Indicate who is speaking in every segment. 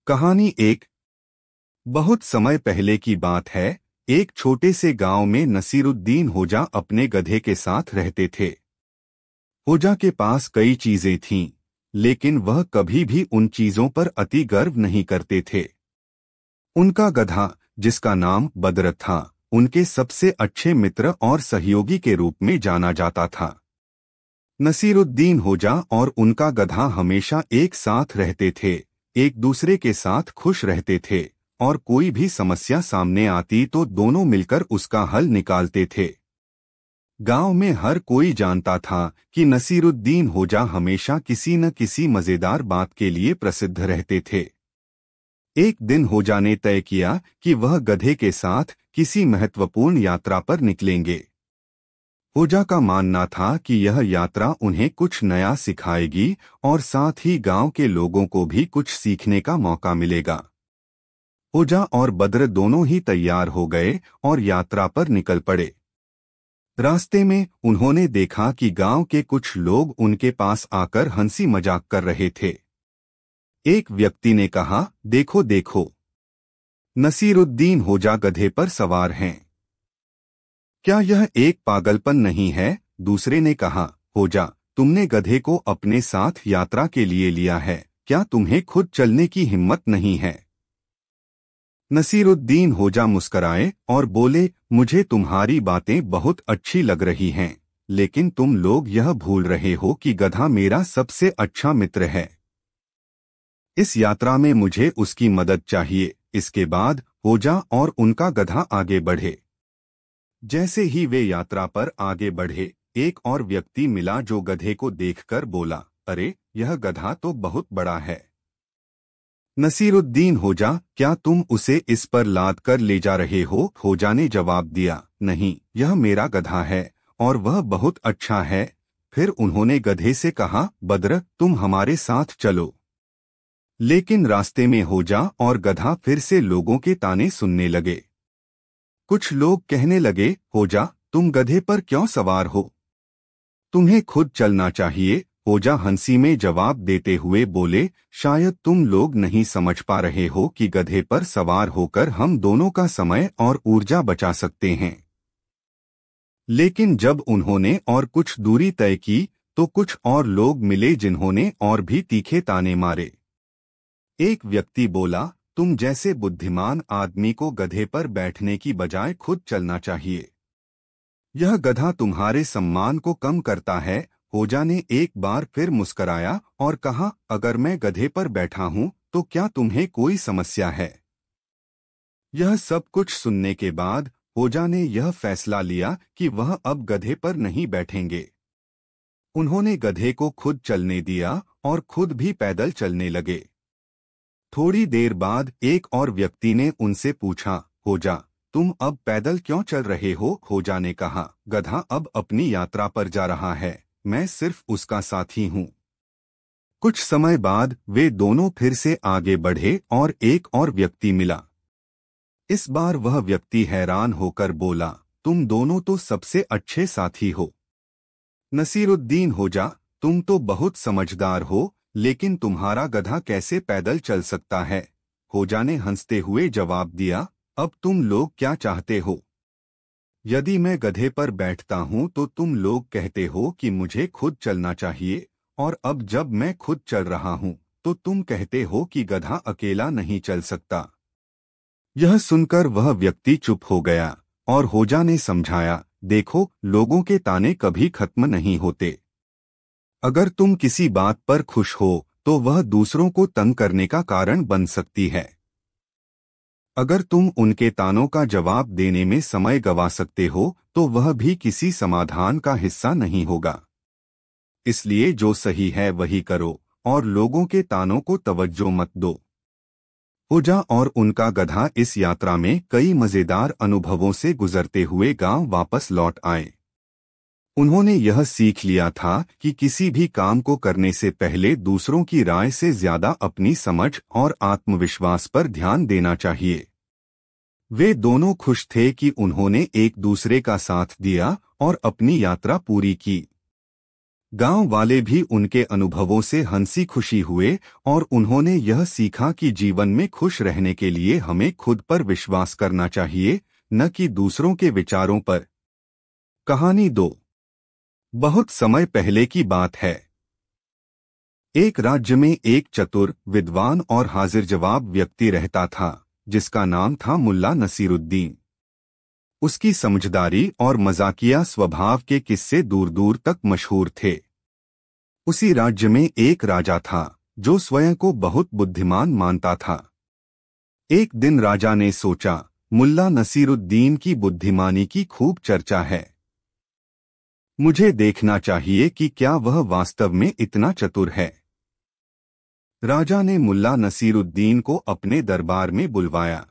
Speaker 1: कहानी एक बहुत समय पहले की बात है। एक छोटे से गांव में नसीरुद्दीन होजा अपने गधे के साथ रहते थे। होजा के पास कई चीजें थीं, लेकिन वह कभी भी उन चीजों पर अति गर्व नहीं करते थे। उनका गधा, जिसका नाम बद्र था, उनके सबसे अच्छे मित्र और सहयोगी के रूप में जाना जाता था। नसीरुद्दीन होजा और उनका गधा हमेशा एक साथ रहते थे, एक दूसरे के साथ खुश रहते थे और कोई भी समस्या सामने आती तो दोनों मिलकर उसका हल निकालते थे। गांव में हर कोई जानता था कि नसीरुद्दीन होजा हमेशा किसी न किसी मजेदार बात के लिए प्रसिद्ध रहते थे। एक दिन होजा ने तय किया कि वह गधे के साथ किसी महत्वपूर्ण यात्रा पर निकलेंगे। होजा का मानना था कि यह यात्रा उन्हें कुछ नया सिखाएगी और साथ ही गांव के लोगों को भी कुछ सीखने का मौका मिलेगा। होजा और बद्र दोनों ही तैयार हो गए और यात्रा पर निकल पड़े। रास्ते में उन्होंने देखा कि गांव के कुछ लोग उनके पास आकर हंसी मजाक कर रहे थे। एक व्यक्ति ने कहा, देखो देखो, नसीरुद्दीन होजा गधे पर सवार हैं। क्या यह एक पागलपन नहीं है? दूसरे ने कहा, होजा, तुमने गधे को अपने साथ यात्रा के लिए लिया है, क्या तुम्हें खुद चलने की हिम्मत नहीं है? नसीरुद्दीन होजा मुस्कराए और बोले, मुझे तुम्हारी बातें बहुत अच्छी लग रही हैं, लेकिन तुम लोग यह भूल रहे हो कि गधा मेरा सबसे अच्छा मित्र है। इस यात्रा में मुझे उसकी मदद चाहिए। इसके बाद होजा और उनका गधा आगे बढ़े। जैसे ही वे यात्रा पर आगे बढ़े, एक और व्यक्ति मिला जो गधे को देखकर बोला, अरे, यह गधा तो बहुत बड़ा है। नसीरुद्दीन होजा, क्या तुम उसे इस पर लाद कर ले जा रहे हो? होजा ने जवाब दिया, नहीं, यह मेरा गधा है और वह बहुत अच्छा है। फिर उन्होंने गधे से कहा, बद्र, तुम हमारे साथ चलो। लेकिन रास्ते में होजा और गधा फिर से लोगों के ताने सुनने लगे। कुछ लोग कहने लगे, होजा, तुम गधे पर क्यों सवार हो? तुम्हें खुद चलना चाहिए। होजा हंसी में जवाब देते हुए बोले, शायद तुम लोग नहीं समझ पा रहे हो कि गधे पर सवार होकर हम दोनों का समय और ऊर्जा बचा सकते हैं। लेकिन जब उन्होंने और कुछ दूरी तय की तो कुछ और लोग मिले जिन्होंने और भी तीखे ताने मारे। एक व्यक्ति बोला, तुम जैसे बुद्धिमान आदमी को गधे पर बैठने की बजाय खुद चलना चाहिए। यह गधा तुम्हारे सम्मान को कम करता है। होजा ने एक बार फिर मुस्कराया और कहा, अगर मैं गधे पर बैठा हूं तो क्या तुम्हें कोई समस्या है? यह सब कुछ सुनने के बाद होजा ने यह फैसला लिया कि वह अब गधे पर नहीं बैठेंगे। उन्होंने गधे को खुद चलने दिया और खुद भी पैदल चलने लगे। थोड़ी देर बाद एक और व्यक्ति ने उनसे पूछा, होजा, तुम अब पैदल क्यों चल रहे हो? होजा ने कहा, गधा अब अपनी यात्रा पर जा रहा है, मैं सिर्फ उसका साथी हूँ। कुछ समय बाद वे दोनों फिर से आगे बढ़े और एक और व्यक्ति मिला। इस बार वह व्यक्ति हैरान होकर बोला, तुम दोनों तो सबसे अच्छे साथी हो। नसीरुद्दीन होजा, तुम तो बहुत समझदार हो, लेकिन तुम्हारा गधा कैसे पैदल चल सकता है? होजा ने हंसते हुए जवाब दिया, अब तुम लोग क्या चाहते हो? यदि मैं गधे पर बैठता हूं तो तुम लोग कहते हो कि मुझे खुद चलना चाहिए, और अब जब मैं खुद चल रहा हूं तो तुम कहते हो कि गधा अकेला नहीं चल सकता। यह सुनकर वह व्यक्ति चुप हो गया और होजा ने समझाया, देखो, लोगों के ताने कभी खत्म नहीं होते। अगर तुम किसी बात पर खुश हो तो वह दूसरों को तंग करने का कारण बन सकती है। अगर तुम उनके तानों का जवाब देने में समय गंवा सकते हो तो वह भी किसी समाधान का हिस्सा नहीं होगा। इसलिए जो सही है वही करो और लोगों के तानों को तवज्जो मत दो। होजा और उनका गधा इस यात्रा में कई मजेदार अनुभवों से गुजरते हुए गांव वापस लौट आए। उन्होंने यह सीख लिया था कि किसी भी काम को करने से पहले दूसरों की राय से ज्यादा अपनी समझ और आत्मविश्वास पर ध्यान देना चाहिए। वे दोनों खुश थे कि उन्होंने एक दूसरे का साथ दिया और अपनी यात्रा पूरी की। गांव वाले भी उनके अनुभवों से हंसी खुशी हुए और उन्होंने यह सीखा कि जीवन में खुश रहने के लिए हमें खुद पर विश्वास करना चाहिए, न कि दूसरों के विचारों पर। कहानी 2। बहुत समय पहले की बात है। एक राज्य में एक चतुर, विद्वान और हाजिर जवाब व्यक्ति रहता था, जिसका नाम था मुल्ला नसीरुद्दीन। उसकी समझदारी और मजाकिया स्वभाव के किस्से दूर दूर तक मशहूर थे। उसी राज्य में एक राजा था, जो स्वयं को बहुत बुद्धिमान मानता था। एक दिन राजा ने सोचा, मुल्ला नसीरुद्दीन की बुद्धिमानी की खूब चर्चा है। मुझे देखना चाहिए कि क्या वह वास्तव में इतना चतुर है। राजा ने मुल्ला नसीरुद्दीन को अपने दरबार में बुलवाया।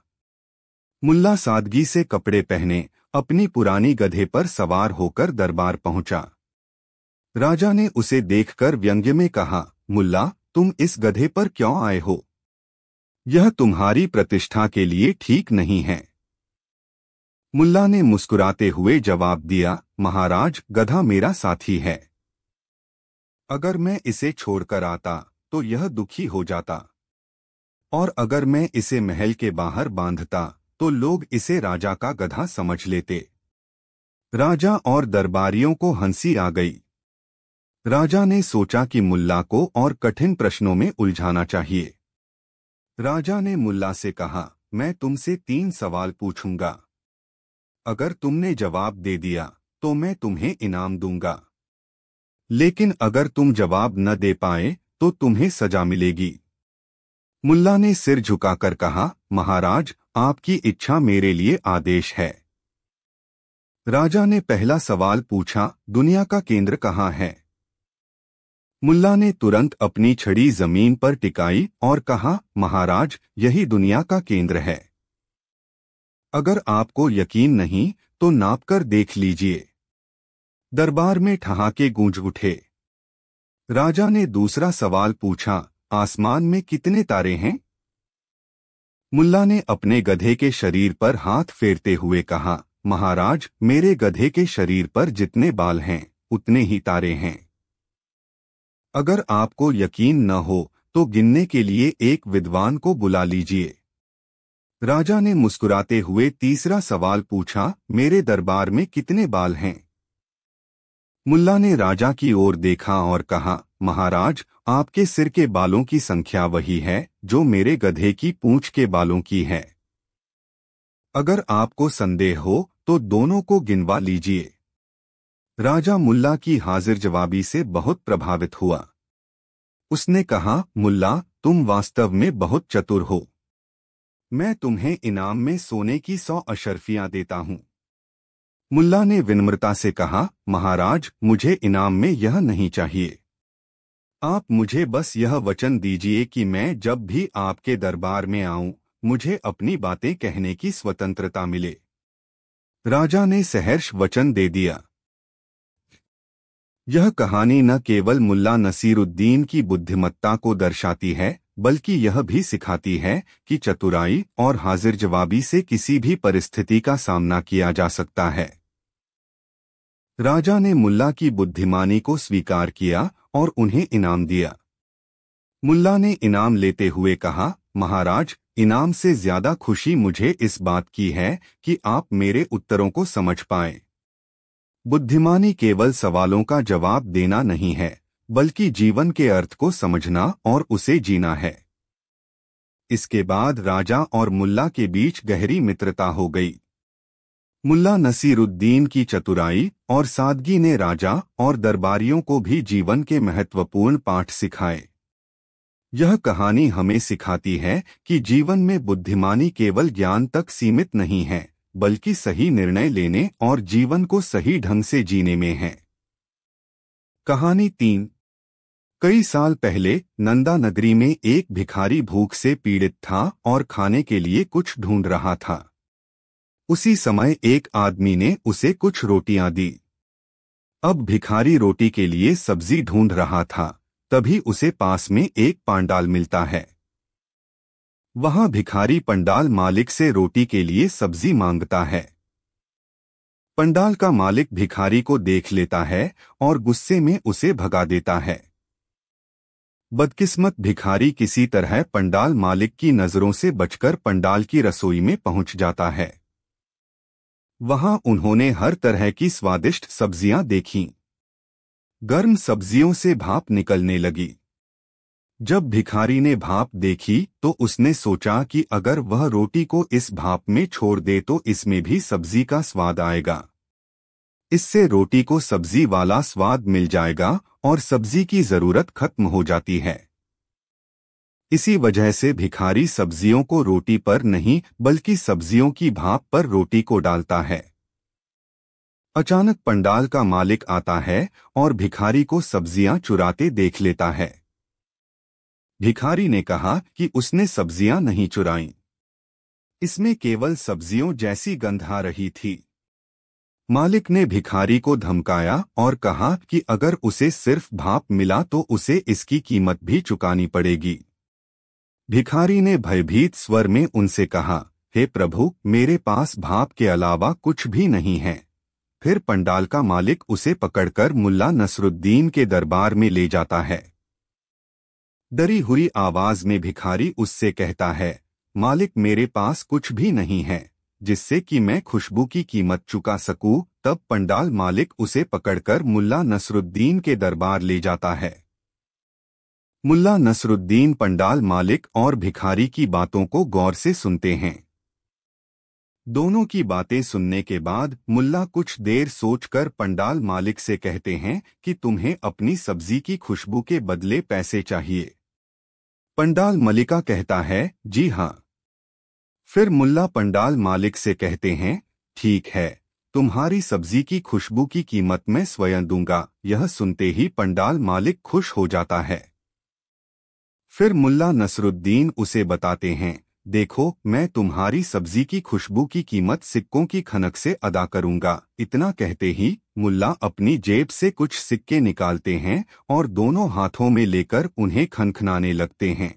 Speaker 1: मुल्ला सादगी से कपड़े पहने अपनी पुरानी गधे पर सवार होकर दरबार पहुंचा। राजा ने उसे देखकर व्यंग्य में कहा, मुल्ला, तुम इस गधे पर क्यों आए हो? यह तुम्हारी प्रतिष्ठा के लिए ठीक नहीं है। मुल्ला ने मुस्कुराते हुए जवाब दिया, महाराज, गधा मेरा साथी है। अगर मैं इसे छोड़कर आता तो यह दुखी हो जाता, और अगर मैं इसे महल के बाहर बांधता तो लोग इसे राजा का गधा समझ लेते। राजा और दरबारियों को हंसी आ गई। राजा ने सोचा कि मुल्ला को और कठिन प्रश्नों में उलझाना चाहिए। राजा ने मुल्ला से कहा, मैं तुमसे 3 सवाल पूछूंगा। अगर तुमने जवाब दे दिया तो मैं तुम्हें इनाम दूंगा, लेकिन अगर तुम जवाब न दे पाए तो तुम्हें सजा मिलेगी। मुल्ला ने सिर झुकाकर कहा, महाराज, आपकी इच्छा मेरे लिए आदेश है। राजा ने पहला सवाल पूछा, दुनिया का केंद्र कहाँ है? मुल्ला ने तुरंत अपनी छड़ी जमीन पर टिकाई और कहा, महाराज, यही दुनिया का केंद्र है। अगर आपको यकीन नहीं तो नापकर देख लीजिए। दरबार में ठहाके गूंज उठे। राजा ने दूसरा सवाल पूछा, आसमान में कितने तारे हैं? मुल्ला ने अपने गधे के शरीर पर हाथ फेरते हुए कहा, महाराज, मेरे गधे के शरीर पर जितने बाल हैं उतने ही तारे हैं। अगर आपको यकीन न हो तो गिनने के लिए एक विद्वान को बुला लीजिए। राजा ने मुस्कुराते हुए तीसरा सवाल पूछा, मेरे दरबार में कितने बाल हैं? मुल्ला ने राजा की ओर देखा और कहा, महाराज, आपके सिर के बालों की संख्या वही है जो मेरे गधे की पूंछ के बालों की है। अगर आपको संदेह हो तो दोनों को गिनवा लीजिए। राजा मुल्ला की हाजिर जवाबी से बहुत प्रभावित हुआ। उसने कहा, मुल्ला, तुम वास्तव में बहुत चतुर हो। मैं तुम्हें इनाम में सोने की 100 अशर्फियां देता हूं। मुल्ला ने विनम्रता से कहा, महाराज, मुझे इनाम में यह नहीं चाहिए। आप मुझे बस यह वचन दीजिए कि मैं जब भी आपके दरबार में आऊं, मुझे अपनी बातें कहने की स्वतंत्रता मिले। राजा ने सहर्ष वचन दे दिया। यह कहानी न केवल मुल्ला नसीरुद्दीन की बुद्धिमत्ता को दर्शाती है, बल्कि यह भी सिखाती है कि चतुराई और हाजिर जवाबी से किसी भी परिस्थिति का सामना किया जा सकता है। राजा ने मुल्ला की बुद्धिमानी को स्वीकार किया और उन्हें इनाम दिया। मुल्ला ने इनाम लेते हुए कहा, महाराज, इनाम से ज्यादा खुशी मुझे इस बात की है कि आप मेरे उत्तरों को समझ पाए। बुद्धिमानी केवल सवालों का जवाब देना नहीं है, बल्कि जीवन के अर्थ को समझना और उसे जीना है। इसके बाद राजा और मुल्ला के बीच गहरी मित्रता हो गई। मुल्ला नसीरुद्दीन की चतुराई और सादगी ने राजा और दरबारियों को भी जीवन के महत्वपूर्ण पाठ सिखाए। यह कहानी हमें सिखाती है कि जीवन में बुद्धिमानी केवल ज्ञान तक सीमित नहीं है, बल्कि सही निर्णय लेने और जीवन को सही ढंग से जीने में है। कहानी 3। कई साल पहले नंदा नगरी में एक भिखारी भूख से पीड़ित था और खाने के लिए कुछ ढूंढ रहा था। उसी समय एक आदमी ने उसे कुछ रोटियां दी। अब भिखारी रोटी के लिए सब्जी ढूंढ रहा था, तभी उसे पास में एक पांडाल मिलता है। वहां भिखारी पंडाल मालिक से रोटी के लिए सब्जी मांगता है। पंडाल का मालिक भिखारी को देख लेता है और गुस्से में उसे भगा देता है। बदकिस्मत भिखारी किसी तरह पंडाल मालिक की नजरों से बचकर पंडाल की रसोई में पहुंच जाता है। वहां उन्होंने हर तरह की स्वादिष्ट सब्जियां देखीं। गर्म सब्जियों से भाप निकलने लगी। जब भिखारी ने भाप देखी तो उसने सोचा कि अगर वह रोटी को इस भाप में छोड़ दे तो इसमें भी सब्जी का स्वाद आएगा। इससे रोटी को सब्जी वाला स्वाद मिल जाएगा और सब्जी की जरूरत खत्म हो जाती है। इसी वजह से भिखारी सब्जियों को रोटी पर नहीं बल्कि सब्जियों की भाप पर रोटी को डालता है। अचानक पंडाल का मालिक आता है और भिखारी को सब्जियां चुराते देख लेता है। भिखारी ने कहा कि उसने सब्जियां नहीं चुराईं। इसमें केवल सब्जियों जैसी गंध आ रही थी। मालिक ने भिखारी को धमकाया और कहा कि अगर उसे सिर्फ भाप मिला तो उसे इसकी कीमत भी चुकानी पड़ेगी। भिखारी ने भयभीत स्वर में उनसे कहा, हे प्रभु, मेरे पास भाप के अलावा कुछ भी नहीं है। फिर पंडाल का मालिक उसे पकड़कर मुल्ला नसरुद्दीन के दरबार में ले जाता है। डरी हुई आवाज में भिखारी उससे कहता है, मालिक, मेरे पास कुछ भी नहीं है जिससे कि मैं खुशबू की कीमत चुका सकूं। तब पंडाल मालिक उसे पकड़कर मुल्ला नसरुद्दीन के दरबार ले जाता है। मुल्ला नसरुद्दीन पंडाल मालिक और भिखारी की बातों को गौर से सुनते हैं। दोनों की बातें सुनने के बाद मुल्ला कुछ देर सोचकर पंडाल मालिक से कहते हैं कि तुम्हें अपनी सब्जी की खुशबू के बदले पैसे चाहिए। पंडाल मलिका कहता है, जी हाँ। फिर मुल्ला पंडाल मालिक से कहते हैं, ठीक है, तुम्हारी सब्जी की खुशबू की कीमत मैं स्वयं दूंगा। यह सुनते ही पंडाल मालिक खुश हो जाता है। फिर मुल्ला नसरुद्दीन उसे बताते हैं, देखो, मैं तुम्हारी सब्जी की खुशबू की कीमत सिक्कों की खनक से अदा करूंगा। इतना कहते ही मुल्ला अपनी जेब से कुछ सिक्के निकालते हैं और दोनों हाथों में लेकर उन्हें खनखनाने लगते हैं।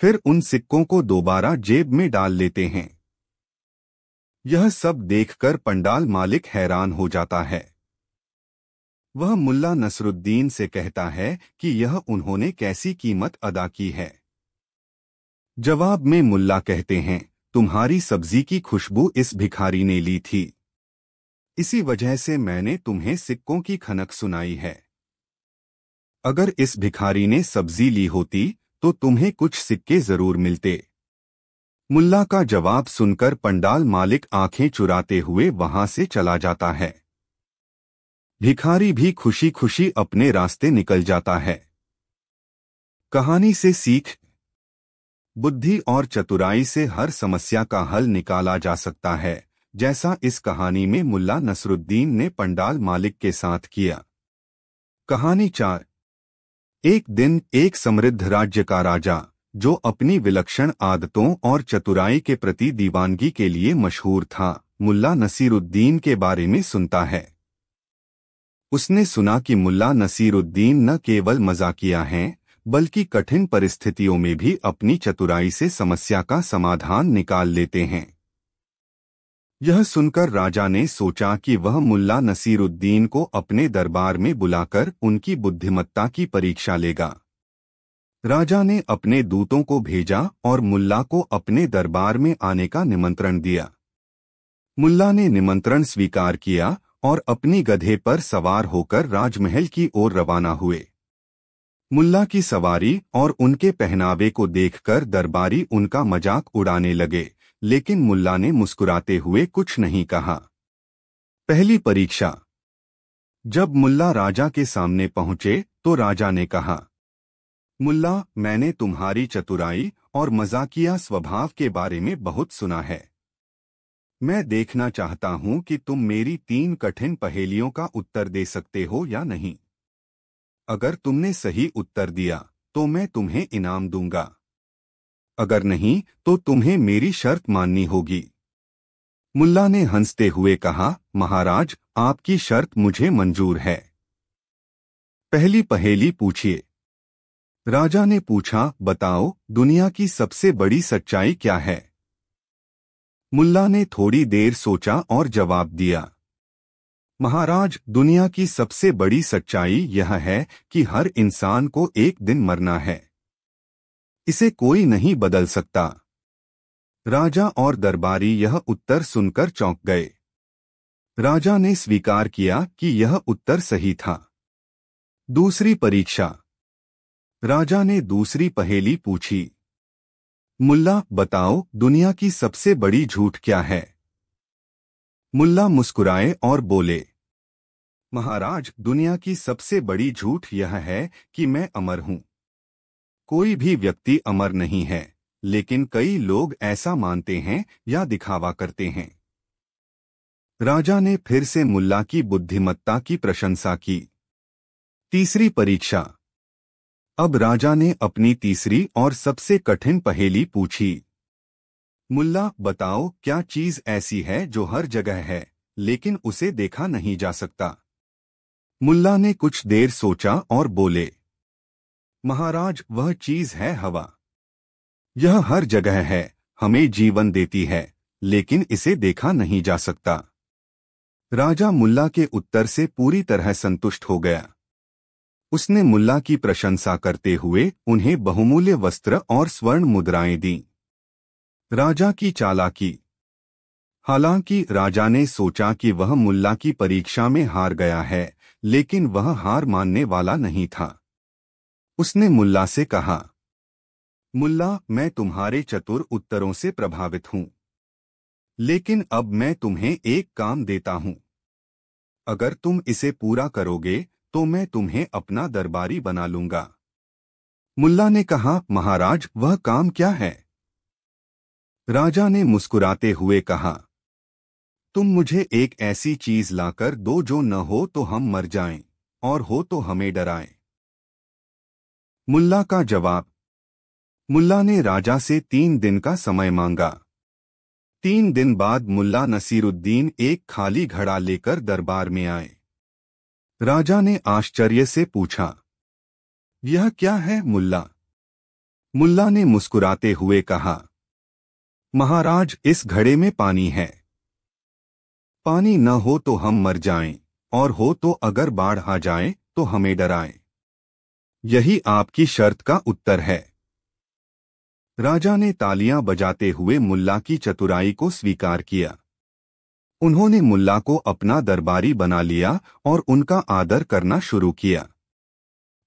Speaker 1: फिर उन सिक्कों को दोबारा जेब में डाल लेते हैं। यह सब देखकर पंडाल मालिक हैरान हो जाता है। वह मुल्ला नसरुद्दीन से कहता है कि यह उन्होंने कैसी कीमत अदा की है। जवाब में मुल्ला कहते हैं, तुम्हारी सब्जी की खुशबू इस भिखारी ने ली थी, इसी वजह से मैंने तुम्हें सिक्कों की खनक सुनाई है। अगर इस भिखारी ने सब्जी ली होती तो तुम्हें कुछ सिक्के जरूर मिलते। मुल्ला का जवाब सुनकर पंडाल मालिक आंखें चुराते हुए वहां से चला जाता है। भिखारी भी खुशी खुशी अपने रास्ते निकल जाता है। कहानी से सीख, बुद्धि और चतुराई से हर समस्या का हल निकाला जा सकता है, जैसा इस कहानी में मुल्ला नसरुद्दीन ने पंडाल मालिक के साथ किया। कहानी 4। एक दिन एक समृद्ध राज्य का राजा, जो अपनी विलक्षण आदतों और चतुराई के प्रति दीवानगी के लिए मशहूर था, मुल्ला नसीरुद्दीन के बारे में सुनता है। उसने सुना कि मुल्ला नसीरुद्दीन न केवल मजाकिया हैं, बल्कि कठिन परिस्थितियों में भी अपनी चतुराई से समस्या का समाधान निकाल लेते हैं। यह सुनकर राजा ने सोचा कि वह मुल्ला नसीरुद्दीन को अपने दरबार में बुलाकर उनकी बुद्धिमत्ता की परीक्षा लेगा। राजा ने अपने दूतों को भेजा और मुल्ला को अपने दरबार में आने का निमंत्रण दिया। मुल्ला ने निमंत्रण स्वीकार किया और अपनी गधे पर सवार होकर राजमहल की ओर रवाना हुए। मुल्ला की सवारी और उनके पहनावे को देखकर दरबारी उनका मजाक उड़ाने लगे, लेकिन मुल्ला ने मुस्कुराते हुए कुछ नहीं कहा। पहली परीक्षा। जब मुल्ला राजा के सामने पहुंचे तो राजा ने कहा, मुल्ला, मैंने तुम्हारी चतुराई और मजाकिया स्वभाव के बारे में बहुत सुना है। मैं देखना चाहता हूं कि तुम मेरी 3 कठिन पहेलियों का उत्तर दे सकते हो या नहीं। अगर तुमने सही उत्तर दिया तो मैं तुम्हें इनाम दूंगा, अगर नहीं तो तुम्हें मेरी शर्त माननी होगी। मुल्ला ने हंसते हुए कहा, महाराज, आपकी शर्त मुझे मंजूर है। पहली पहेली पूछिए। राजा ने पूछा, बताओ, दुनिया की सबसे बड़ी सच्चाई क्या है? मुल्ला ने थोड़ी देर सोचा और जवाब दिया, महाराज, दुनिया की सबसे बड़ी सच्चाई यह है कि हर इंसान को एक दिन मरना है। इसे कोई नहीं बदल सकता। राजा और दरबारी यह उत्तर सुनकर चौंक गए। राजा ने स्वीकार किया कि यह उत्तर सही था। दूसरी परीक्षा। राजा ने दूसरी पहेली पूछी, मुल्ला बताओ, दुनिया की सबसे बड़ी झूठ क्या है? मुल्ला मुस्कुराए और बोले, महाराज, दुनिया की सबसे बड़ी झूठ यह है कि मैं अमर हूं। कोई भी व्यक्ति अमर नहीं है, लेकिन कई लोग ऐसा मानते हैं या दिखावा करते हैं। राजा ने फिर से मुल्ला की बुद्धिमत्ता की प्रशंसा की। तीसरी परीक्षा। अब राजा ने अपनी तीसरी और सबसे कठिन पहेली पूछी, मुल्ला बताओ, क्या चीज ऐसी है जो हर जगह है लेकिन उसे देखा नहीं जा सकता? मुल्ला ने कुछ देर सोचा और बोले, महाराज, वह चीज है हवा। यह हर जगह है, हमें जीवन देती है, लेकिन इसे देखा नहीं जा सकता। राजा मुल्ला के उत्तर से पूरी तरह संतुष्ट हो गया। उसने मुल्ला की प्रशंसा करते हुए उन्हें बहुमूल्य वस्त्र और स्वर्ण मुद्राएं दीं। राजा की चालाकी। हालांकि राजा ने सोचा कि वह मुल्ला की परीक्षा में हार गया है, लेकिन वह हार मानने वाला नहीं था। उसने मुल्ला से कहा, मुल्ला, मैं तुम्हारे चतुर उत्तरों से प्रभावित हूं, लेकिन अब मैं तुम्हें एक काम देता हूं। अगर तुम इसे पूरा करोगे तो मैं तुम्हें अपना दरबारी बना लूंगा। मुल्ला ने कहा, महाराज, वह काम क्या है? राजा ने मुस्कुराते हुए कहा, तुम मुझे एक ऐसी चीज लाकर दो जो न हो तो हम मर जाएं, और हो तो हमें डराएं। मुल्ला का जवाब। मुल्ला ने राजा से 3 दिन का समय मांगा। 3 दिन बाद मुल्ला नसीरुद्दीन एक खाली घड़ा लेकर दरबार में आए। राजा ने आश्चर्य से पूछा, यह क्या है मुल्ला? मुल्ला ने मुस्कुराते हुए कहा, महाराज, इस घड़े में पानी है। पानी न हो तो हम मर जाएं, और हो तो अगर बाढ़ आ जाए तो हमें डराएं। यही आपकी शर्त का उत्तर है। राजा ने तालियां बजाते हुए मुल्ला की चतुराई को स्वीकार किया। उन्होंने मुल्ला को अपना दरबारी बना लिया और उनका आदर करना शुरू किया।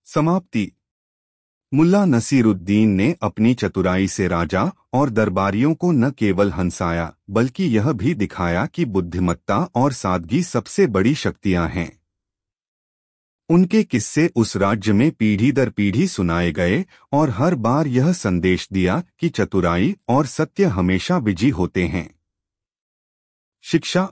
Speaker 1: समाप्ति। मुल्ला नसीरुद्दीन ने अपनी चतुराई से राजा और दरबारियों को न केवल हंसाया, बल्कि यह भी दिखाया कि बुद्धिमत्ता और सादगी सबसे बड़ी शक्तियां हैं। उनके किस्से उस राज्य में पीढ़ी दर पीढ़ी सुनाए गए और हर बार यह संदेश दिया कि चतुराई और सत्य हमेशा विजयी होते हैं। शिक्षा।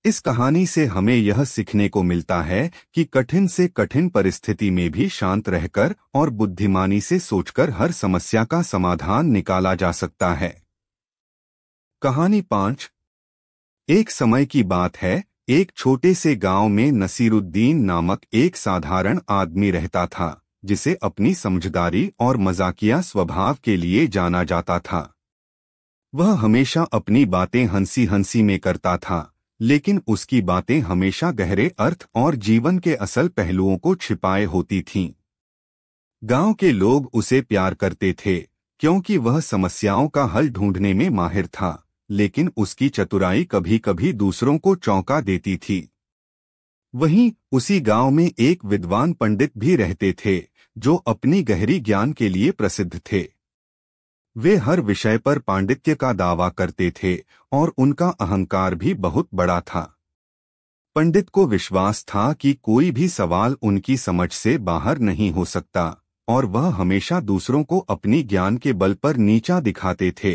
Speaker 1: इस कहानी से हमें यह सीखने को मिलता है कि कठिन से कठिन परिस्थिति में भी शांत रहकर और बुद्धिमानी से सोचकर हर समस्या का समाधान निकाला जा सकता है। कहानी 5। एक समय की बात है, एक छोटे से गांव में नसीरुद्दीन नामक एक साधारण आदमी रहता था, जिसे अपनी समझदारी और मजाकिया स्वभाव के लिए जाना जाता था। वह हमेशा अपनी बातें हंसी हंसी में करता था, लेकिन उसकी बातें हमेशा गहरे अर्थ और जीवन के असल पहलुओं को छिपाए होती थीं। गांव के लोग उसे प्यार करते थे, क्योंकि वह समस्याओं का हल ढूंढने में माहिर था, लेकिन उसकी चतुराई कभी कभी दूसरों को चौंका देती थी। वहीं उसी गांव में एक विद्वान पंडित भी रहते थे, जो अपनी गहरी ज्ञान के लिए प्रसिद्ध थे। वे हर विषय पर पांडित्य का दावा करते थे और उनका अहंकार भी बहुत बड़ा था। पंडित को विश्वास था कि कोई भी सवाल उनकी समझ से बाहर नहीं हो सकता, और वह हमेशा दूसरों को अपनी ज्ञान के बल पर नीचा दिखाते थे।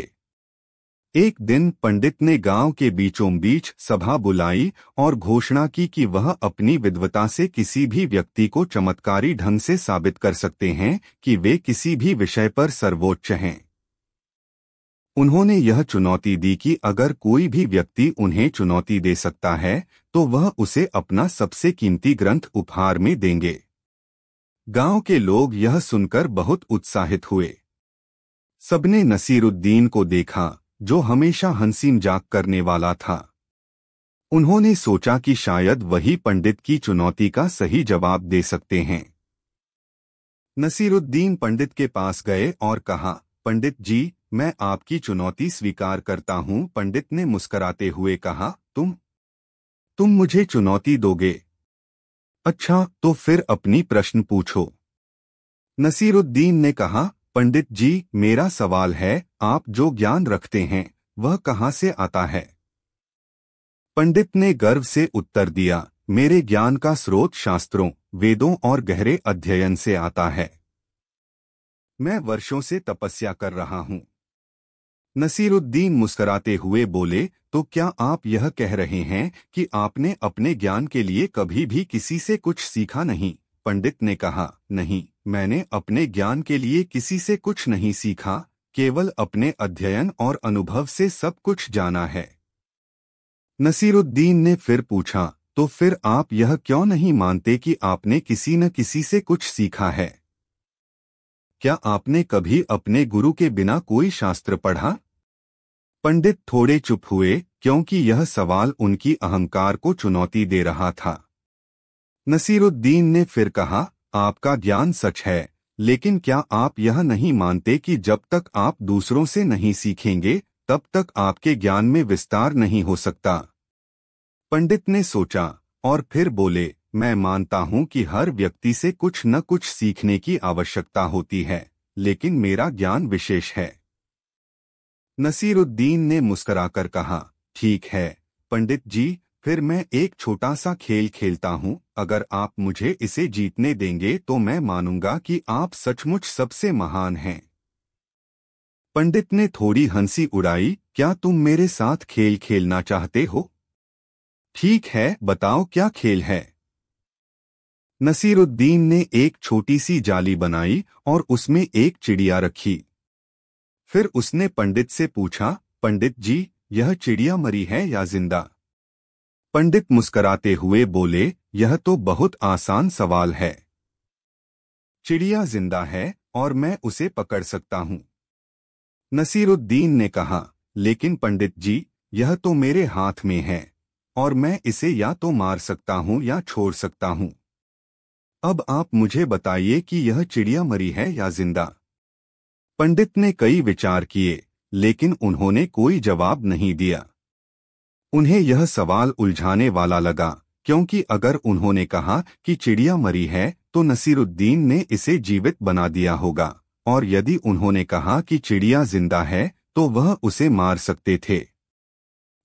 Speaker 1: एक दिन पंडित ने गांव के बीचों बीच सभा बुलाई और घोषणा की कि वह अपनी विद्वता से किसी भी व्यक्ति को चमत्कारी ढंग से साबित कर सकते हैं कि वे किसी भी विषय पर सर्वोच्च हैं। उन्होंने यह चुनौती दी कि अगर कोई भी व्यक्ति उन्हें चुनौती दे सकता है तो वह उसे अपना सबसे कीमती ग्रंथ उपहार में देंगे। गांव के लोग यह सुनकर बहुत उत्साहित हुए। सबने नसीरुद्दीन को देखा, जो हमेशा हंसी मजाक करने वाला था। उन्होंने सोचा कि शायद वही पंडित की चुनौती का सही जवाब दे सकते हैं। नसीरुद्दीन पंडित के पास गए और कहा, पंडित जी, मैं आपकी चुनौती स्वीकार करता हूं। पंडित ने मुस्कुराते हुए कहा, तुम मुझे चुनौती दोगे? अच्छा, तो फिर अपनी प्रश्न पूछो। नसीरुद्दीन ने कहा, पंडित जी, मेरा सवाल है, आप जो ज्ञान रखते हैं वह कहाँ से आता है? पंडित ने गर्व से उत्तर दिया, मेरे ज्ञान का स्रोत शास्त्रों, वेदों और गहरे अध्ययन से आता है। मैं वर्षों से तपस्या कर रहा हूँ। नसीरुद्दीन मुस्कुराते हुए बोले, तो क्या आप यह कह रहे हैं कि आपने अपने ज्ञान के लिए कभी भी किसी से कुछ सीखा नहीं? पंडित ने कहा, नहीं, मैंने अपने ज्ञान के लिए किसी से कुछ नहीं सीखा, केवल अपने अध्ययन और अनुभव से सब कुछ जाना है। नसीरुद्दीन ने फिर पूछा, तो फिर आप यह क्यों नहीं मानते कि आपने किसी न किसी से कुछ सीखा है? क्या आपने कभी अपने गुरु के बिना कोई शास्त्र पढ़ा? पंडित थोड़े चुप हुए, क्योंकि यह सवाल उनकी अहंकार को चुनौती दे रहा था। नसीरुद्दीन ने फिर कहा, आपका ज्ञान सच है, लेकिन क्या आप यह नहीं मानते कि जब तक आप दूसरों से नहीं सीखेंगे तब तक आपके ज्ञान में विस्तार नहीं हो सकता? पंडित ने सोचा और फिर बोले, मैं मानता हूं कि हर व्यक्ति से कुछ न कुछ सीखने की आवश्यकता होती है, लेकिन मेरा ज्ञान विशेष है। नसीरुद्दीन ने मुस्कुराकर कहा, ठीक है पंडित जी, फिर मैं एक छोटा सा खेल खेलता हूँ। अगर आप मुझे इसे जीतने देंगे तो मैं मानूंगा कि आप सचमुच सबसे महान हैं। पंडित ने थोड़ी हंसी उड़ाई, क्या तुम मेरे साथ खेल खेलना चाहते हो? ठीक है, बताओ क्या खेल है? नसीरुद्दीन ने एक छोटी सी जाली बनाई और उसमें एक चिड़िया रखी। फिर उसने पंडित से पूछा, पंडित जी, यह चिड़िया मरी है या जिंदा? पंडित मुस्कुराते हुए बोले, यह तो बहुत आसान सवाल है। चिड़िया जिंदा है और मैं उसे पकड़ सकता हूँ। नसीरुद्दीन ने कहा, लेकिन पंडित जी, यह तो मेरे हाथ में है और मैं इसे या तो मार सकता हूँ या छोड़ सकता हूँ। अब आप मुझे बताइए कि यह चिड़िया मरी है या जिंदा? पंडित ने कई विचार किए, लेकिन उन्होंने कोई जवाब नहीं दिया। उन्हें यह सवाल उलझाने वाला लगा, क्योंकि अगर उन्होंने कहा कि चिड़िया मरी है तो नसीरुद्दीन ने इसे जीवित बना दिया होगा, और यदि उन्होंने कहा कि चिड़िया जिंदा है तो वह उसे मार सकते थे।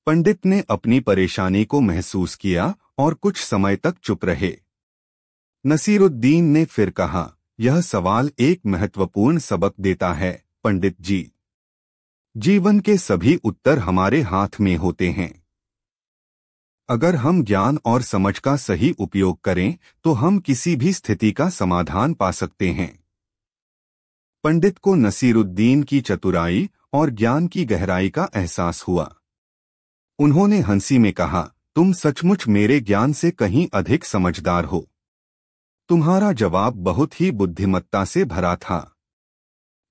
Speaker 1: पंडित ने अपनी परेशानी को महसूस किया और कुछ समय तक चुप रहे। नसीरुद्दीन ने फिर कहा, यह सवाल एक महत्वपूर्ण सबक देता है, पंडित जी। जीवन के सभी उत्तर हमारे हाथ में होते हैं। अगर हम ज्ञान और समझ का सही उपयोग करें तो हम किसी भी स्थिति का समाधान पा सकते हैं। पंडित को नसीरुद्दीन की चतुराई और ज्ञान की गहराई का एहसास हुआ। उन्होंने हंसी में कहा, तुम सचमुच मेरे ज्ञान से कहीं अधिक समझदार हो। तुम्हारा जवाब बहुत ही बुद्धिमत्ता से भरा था।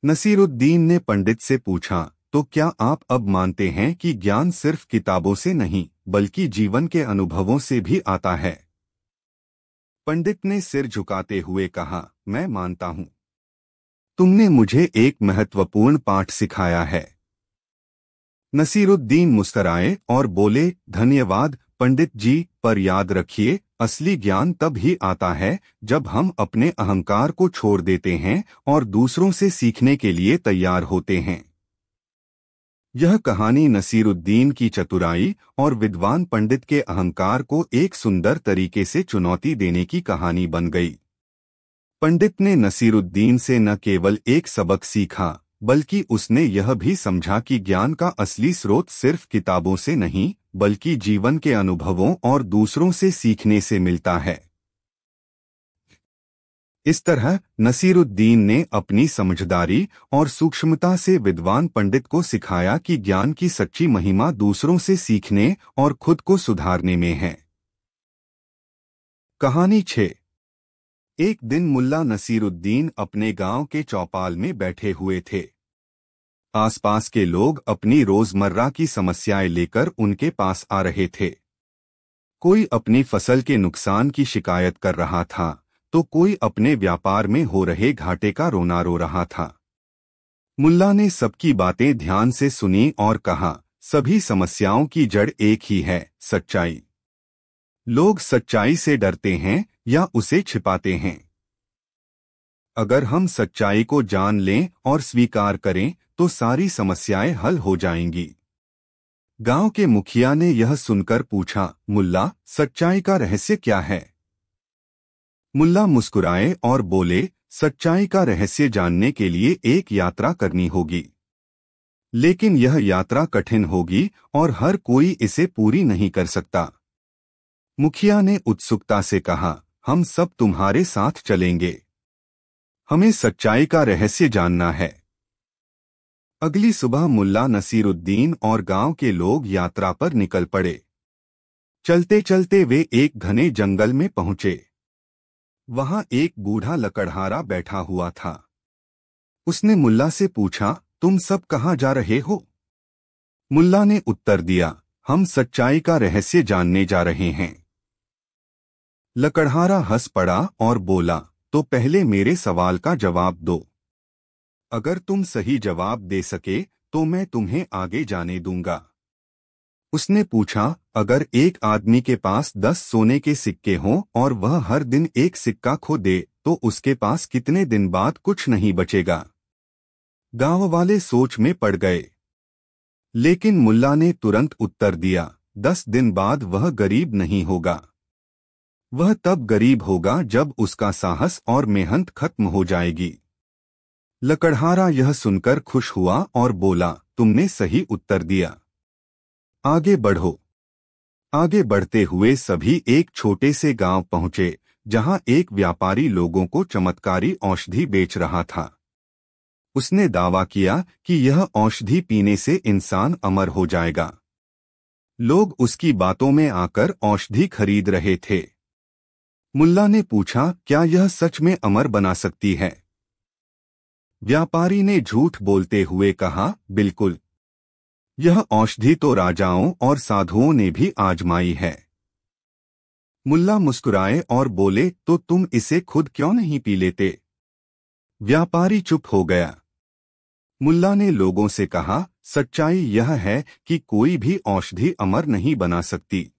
Speaker 1: नसीरुद्दीन ने पंडित से पूछा, तो क्या आप अब मानते हैं कि ज्ञान सिर्फ किताबों से नहीं बल्कि जीवन के अनुभवों से भी आता है? पंडित ने सिर झुकाते हुए कहा, मैं मानता हूं। तुमने मुझे एक महत्वपूर्ण पाठ सिखाया है। नसीरुद्दीन मुस्कुराए और बोले, धन्यवाद पंडित जी, पर याद रखिए, असली ज्ञान तब ही आता है जब हम अपने अहंकार को छोड़ देते हैं और दूसरों से सीखने के लिए तैयार होते हैं। यह कहानी नसीरुद्दीन की चतुराई और विद्वान पंडित के अहंकार को एक सुंदर तरीके से चुनौती देने की कहानी बन गई। पंडित ने नसीरुद्दीन से न केवल एक सबक सीखा, बल्कि उसने यह भी समझा कि ज्ञान का असली स्रोत सिर्फ किताबों से नहीं बल्कि जीवन के अनुभवों और दूसरों से सीखने से मिलता है। इस तरह नसीरुद्दीन ने अपनी समझदारी और सूक्ष्मता से विद्वान पंडित को सिखाया कि ज्ञान की सच्ची महिमा दूसरों से सीखने और खुद को सुधारने में है। कहानी 6। एक दिन मुल्ला नसीरुद्दीन अपने गांव के चौपाल में बैठे हुए थे। आसपास के लोग अपनी रोजमर्रा की समस्याएं लेकर उनके पास आ रहे थे। कोई अपनी फसल के नुकसान की शिकायत कर रहा था, तो कोई अपने व्यापार में हो रहे घाटे का रोना रो रहा था। मुल्ला ने सबकी बातें ध्यान से सुनी और कहा, सभी समस्याओं की जड़ एक ही है, सच्चाई। लोग सच्चाई से डरते हैं या उसे छिपाते हैं। अगर हम सच्चाई को जान लें और स्वीकार करें तो सारी समस्याएं हल हो जाएंगी। गांव के मुखिया ने यह सुनकर पूछा, मुल्ला, सच्चाई का रहस्य क्या है? मुल्ला मुस्कुराए और बोले, सच्चाई का रहस्य जानने के लिए एक यात्रा करनी होगी, लेकिन यह यात्रा कठिन होगी और हर कोई इसे पूरी नहीं कर सकता। मुखिया ने उत्सुकता से कहा, हम सब तुम्हारे साथ चलेंगे। हमें सच्चाई का रहस्य जानना है। अगली सुबह मुल्ला नसीरुद्दीन और गांव के लोग यात्रा पर निकल पड़े। चलते चलते वे एक घने जंगल में पहुंचे। वहां एक बूढ़ा लकड़हारा बैठा हुआ था। उसने मुल्ला से पूछा, तुम सब कहां जा रहे हो? मुल्ला ने उत्तर दिया, हम सच्चाई का रहस्य जानने जा रहे हैं। लकड़हारा हंस पड़ा और बोला, तो पहले मेरे सवाल का जवाब दो। अगर तुम सही जवाब दे सके तो मैं तुम्हें आगे जाने दूंगा। उसने पूछा, अगर एक आदमी के पास 10 सोने के सिक्के हों और वह हर दिन एक सिक्का खो दे तो उसके पास कितने दिन बाद कुछ नहीं बचेगा? गांव वाले सोच में पड़ गए। लेकिन मुल्ला ने तुरंत उत्तर दिया, 10 दिन बाद वह गरीब नहीं होगा। वह तब गरीब होगा जब उसका साहस और मेहनत खत्म हो जाएगी। लकड़हारा यह सुनकर खुश हुआ और बोला, तुमने सही उत्तर दिया। आगे बढ़ो। आगे बढ़ते हुए सभी एक छोटे से गांव पहुंचे, जहां एक व्यापारी लोगों को चमत्कारी औषधि बेच रहा था। उसने दावा किया कि यह औषधि पीने से इंसान अमर हो जाएगा। लोग उसकी बातों में आकर औषधि खरीद रहे थे। मुल्ला ने पूछा, क्या यह सच में अमर बना सकती है? व्यापारी ने झूठ बोलते हुए कहा, बिल्कुल। यह औषधि तो राजाओं और साधुओं ने भी आजमाई है। मुल्ला मुस्कुराए और बोले, तो तुम इसे खुद क्यों नहीं पी लेते? व्यापारी चुप हो गया। मुल्ला ने लोगों से कहा, सच्चाई यह है कि कोई भी औषधि अमर नहीं बना सकती।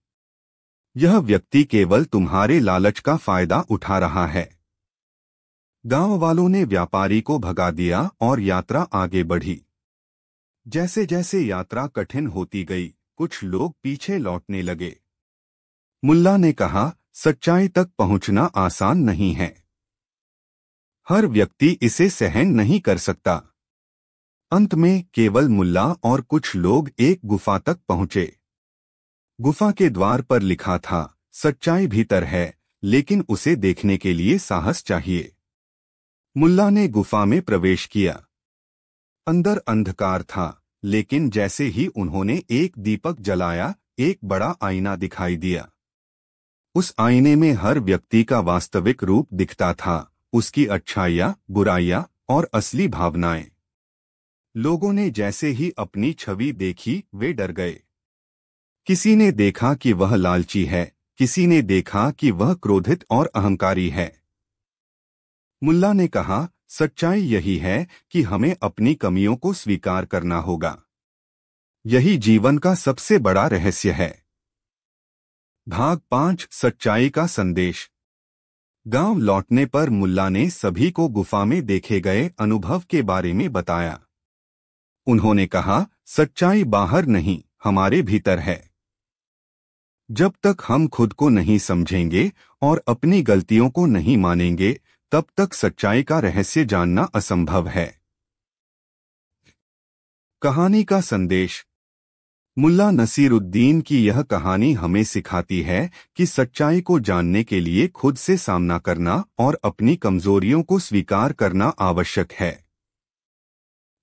Speaker 1: यह व्यक्ति केवल तुम्हारे लालच का फायदा उठा रहा है। गांव वालों ने व्यापारी को भगा दिया और यात्रा आगे बढ़ी। जैसे जैसे यात्रा कठिन होती गई, कुछ लोग पीछे लौटने लगे। मुल्ला ने कहा, सच्चाई तक पहुंचना आसान नहीं है। हर व्यक्ति इसे सहन नहीं कर सकता। अंत में केवल मुल्ला और कुछ लोग एक गुफा तक पहुंचे। गुफा के द्वार पर लिखा था, सच्चाई भीतर है, लेकिन उसे देखने के लिए साहस चाहिए। मुल्ला ने गुफा में प्रवेश किया। अंदर अंधकार था, लेकिन जैसे ही उन्होंने एक दीपक जलाया, एक बड़ा आईना दिखाई दिया। उस आईने में हर व्यक्ति का वास्तविक रूप दिखता था, उसकी अच्छाइयाँ, बुराइयाँ और असली भावनाएं। लोगों ने जैसे ही अपनी छवि देखी, वे डर गए। किसी ने देखा कि वह लालची है, किसी ने देखा कि वह क्रोधित और अहंकारी है। मुल्ला ने कहा, सच्चाई यही है कि हमें अपनी कमियों को स्वीकार करना होगा। यही जीवन का सबसे बड़ा रहस्य है। भाग 5, सच्चाई का संदेश। गांव लौटने पर मुल्ला ने सभी को गुफा में देखे गए अनुभव के बारे में बताया। उन्होंने कहा, सच्चाई बाहर नहीं, हमारे भीतर है। जब तक हम खुद को नहीं समझेंगे और अपनी गलतियों को नहीं मानेंगे, तब तक सच्चाई का रहस्य जानना असंभव है। कहानी का संदेश। मुल्ला नसीरुद्दीन की यह कहानी हमें सिखाती है कि सच्चाई को जानने के लिए खुद से सामना करना और अपनी कमजोरियों को स्वीकार करना आवश्यक है।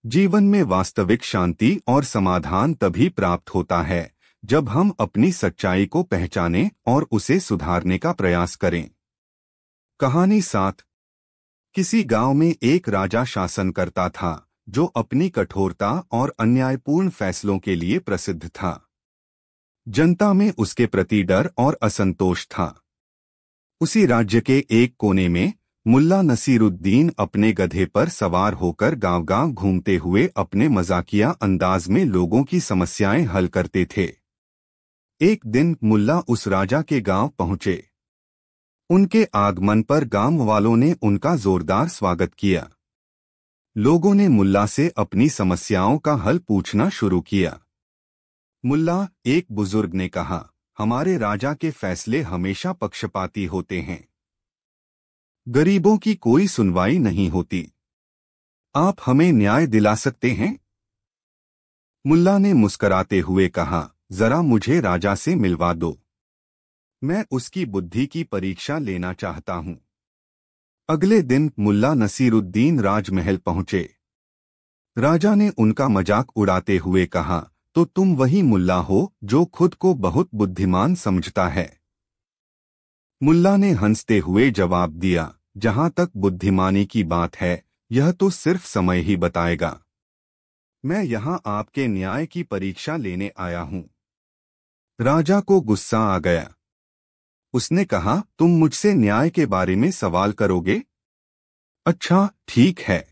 Speaker 1: जीवन में वास्तविक शांति और समाधान तभी प्राप्त होता है जब हम अपनी सच्चाई को पहचानें और उसे सुधारने का प्रयास करें। कहानी 7। किसी गांव में एक राजा शासन करता था, जो अपनी कठोरता और अन्यायपूर्ण फैसलों के लिए प्रसिद्ध था। जनता में उसके प्रति डर और असंतोष था। उसी राज्य के एक कोने में मुल्ला नसीरुद्दीन अपने गधे पर सवार होकर गांव-गांव घूमते हुए अपने मजाकिया अंदाज में लोगों की समस्याएं हल करते थे। एक दिन मुल्ला उस राजा के गांव पहुंचे। उनके आगमन पर गांव वालों ने उनका जोरदार स्वागत किया। लोगों ने मुल्ला से अपनी समस्याओं का हल पूछना शुरू किया। मुल्ला, एक बुजुर्ग ने कहा, हमारे राजा के फैसले हमेशा पक्षपाती होते हैं। गरीबों की कोई सुनवाई नहीं होती। आप हमें न्याय दिला सकते हैं? मुल्ला ने मुस्कराते हुए कहा, जरा मुझे राजा से मिलवा दो। मैं उसकी बुद्धि की परीक्षा लेना चाहता हूं। अगले दिन मुल्ला नसीरुद्दीन राजमहल पहुंचे। राजा ने उनका मजाक उड़ाते हुए कहा, तो तुम वही मुल्ला हो जो खुद को बहुत बुद्धिमान समझता है। मुल्ला ने हंसते हुए जवाब दिया, जहां तक बुद्धिमानी की बात है, यह तो सिर्फ समय ही बताएगा। मैं यहां आपके न्याय की परीक्षा लेने आया हूं। राजा को गुस्सा आ गया। उसने कहा, तुम मुझसे न्याय के बारे में सवाल करोगे? अच्छा, ठीक है।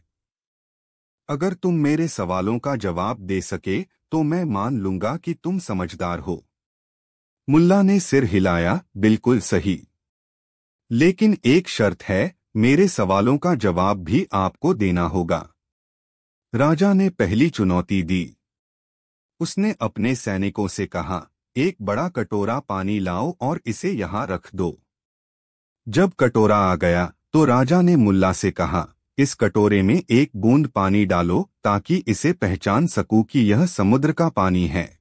Speaker 1: अगर तुम मेरे सवालों का जवाब दे सके तो मैं मान लूंगा कि तुम समझदार हो। मुल्ला ने सिर हिलाया, बिल्कुल सही। लेकिन एक शर्त है, मेरे सवालों का जवाब भी आपको देना होगा। राजा ने पहली चुनौती दी। उसने अपने सैनिकों से कहा, एक बड़ा कटोरा पानी लाओ और इसे यहां रख दो। जब कटोरा आ गया तो राजा ने मुल्ला से कहा, इस कटोरे में एक बूंद पानी डालो ताकि इसे पहचान सकूं कि यह समुद्र का पानी है।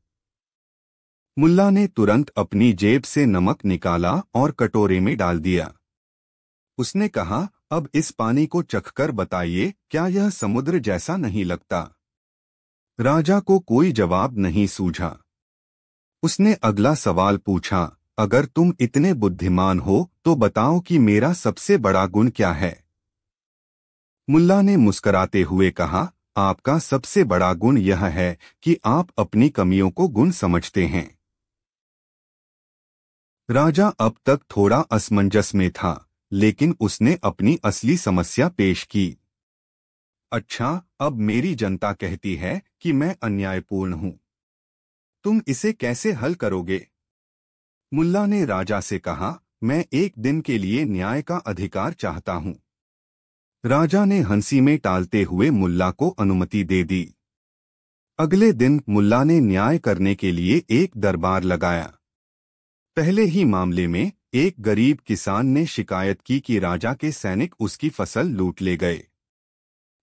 Speaker 1: मुल्ला ने तुरंत अपनी जेब से नमक निकाला और कटोरे में डाल दिया। उसने कहा, अब इस पानी को चखकर बताइए, क्या यह समुद्र जैसा नहीं लगता? राजा को कोई जवाब नहीं सूझा। उसने अगला सवाल पूछा, अगर तुम इतने बुद्धिमान हो तो बताओ कि मेरा सबसे बड़ा गुण क्या है? मुल्ला ने मुस्कराते हुए कहा, आपका सबसे बड़ा गुण यह है कि आप अपनी कमियों को गुण समझते हैं। राजा अब तक थोड़ा असमंजस में था, लेकिन उसने अपनी असली समस्या पेश की। अच्छा, अब मेरी जनता कहती है कि मैं अन्यायपूर्ण हूं। तुम इसे कैसे हल करोगे? मुल्ला ने राजा से कहा, मैं एक दिन के लिए न्याय का अधिकार चाहता हूं। राजा ने हंसी में टालते हुए मुल्ला को अनुमति दे दी। अगले दिन मुल्ला ने न्याय करने के लिए एक दरबार लगाया। पहले ही मामले में एक गरीब किसान ने शिकायत की कि राजा के सैनिक उसकी फसल लूट ले गए।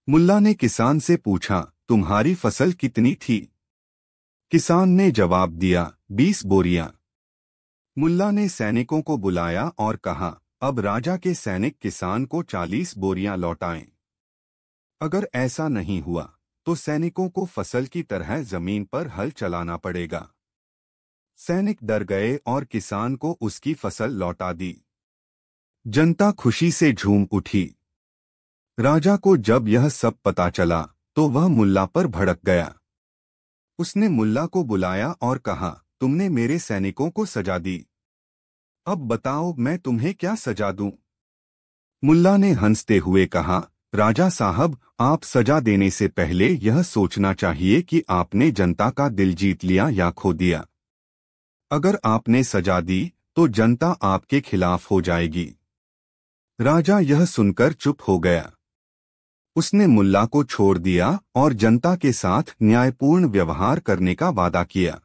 Speaker 1: मुल्ला ने किसान से पूछा, तुम्हारी फसल कितनी थी? किसान ने जवाब दिया, 20 बोरियां। मुल्ला ने सैनिकों को बुलाया और कहा, अब राजा के सैनिक किसान को 40 बोरियां लौटाएं। अगर ऐसा नहीं हुआ तो सैनिकों को फसल की तरह जमीन पर हल चलाना पड़ेगा। सैनिक डर गए और किसान को उसकी फसल लौटा दी। जनता खुशी से झूम उठी। राजा को जब यह सब पता चला तो वह मुल्ला पर भड़क गया। उसने मुल्ला को बुलाया और कहा, तुमने मेरे सैनिकों को सजा दी। अब बताओ मैं तुम्हें क्या सजा दूं? मुल्ला ने हंसते हुए कहा, राजा साहब, आप सजा देने से पहले यह सोचना चाहिए कि आपने जनता का दिल जीत लिया या खो दिया। अगर आपने सजा दी तो जनता आपके खिलाफ हो जाएगी। राजा यह सुनकर चुप हो गया। उसने मुल्ला को छोड़ दिया और जनता के साथ न्यायपूर्ण व्यवहार करने का वादा किया।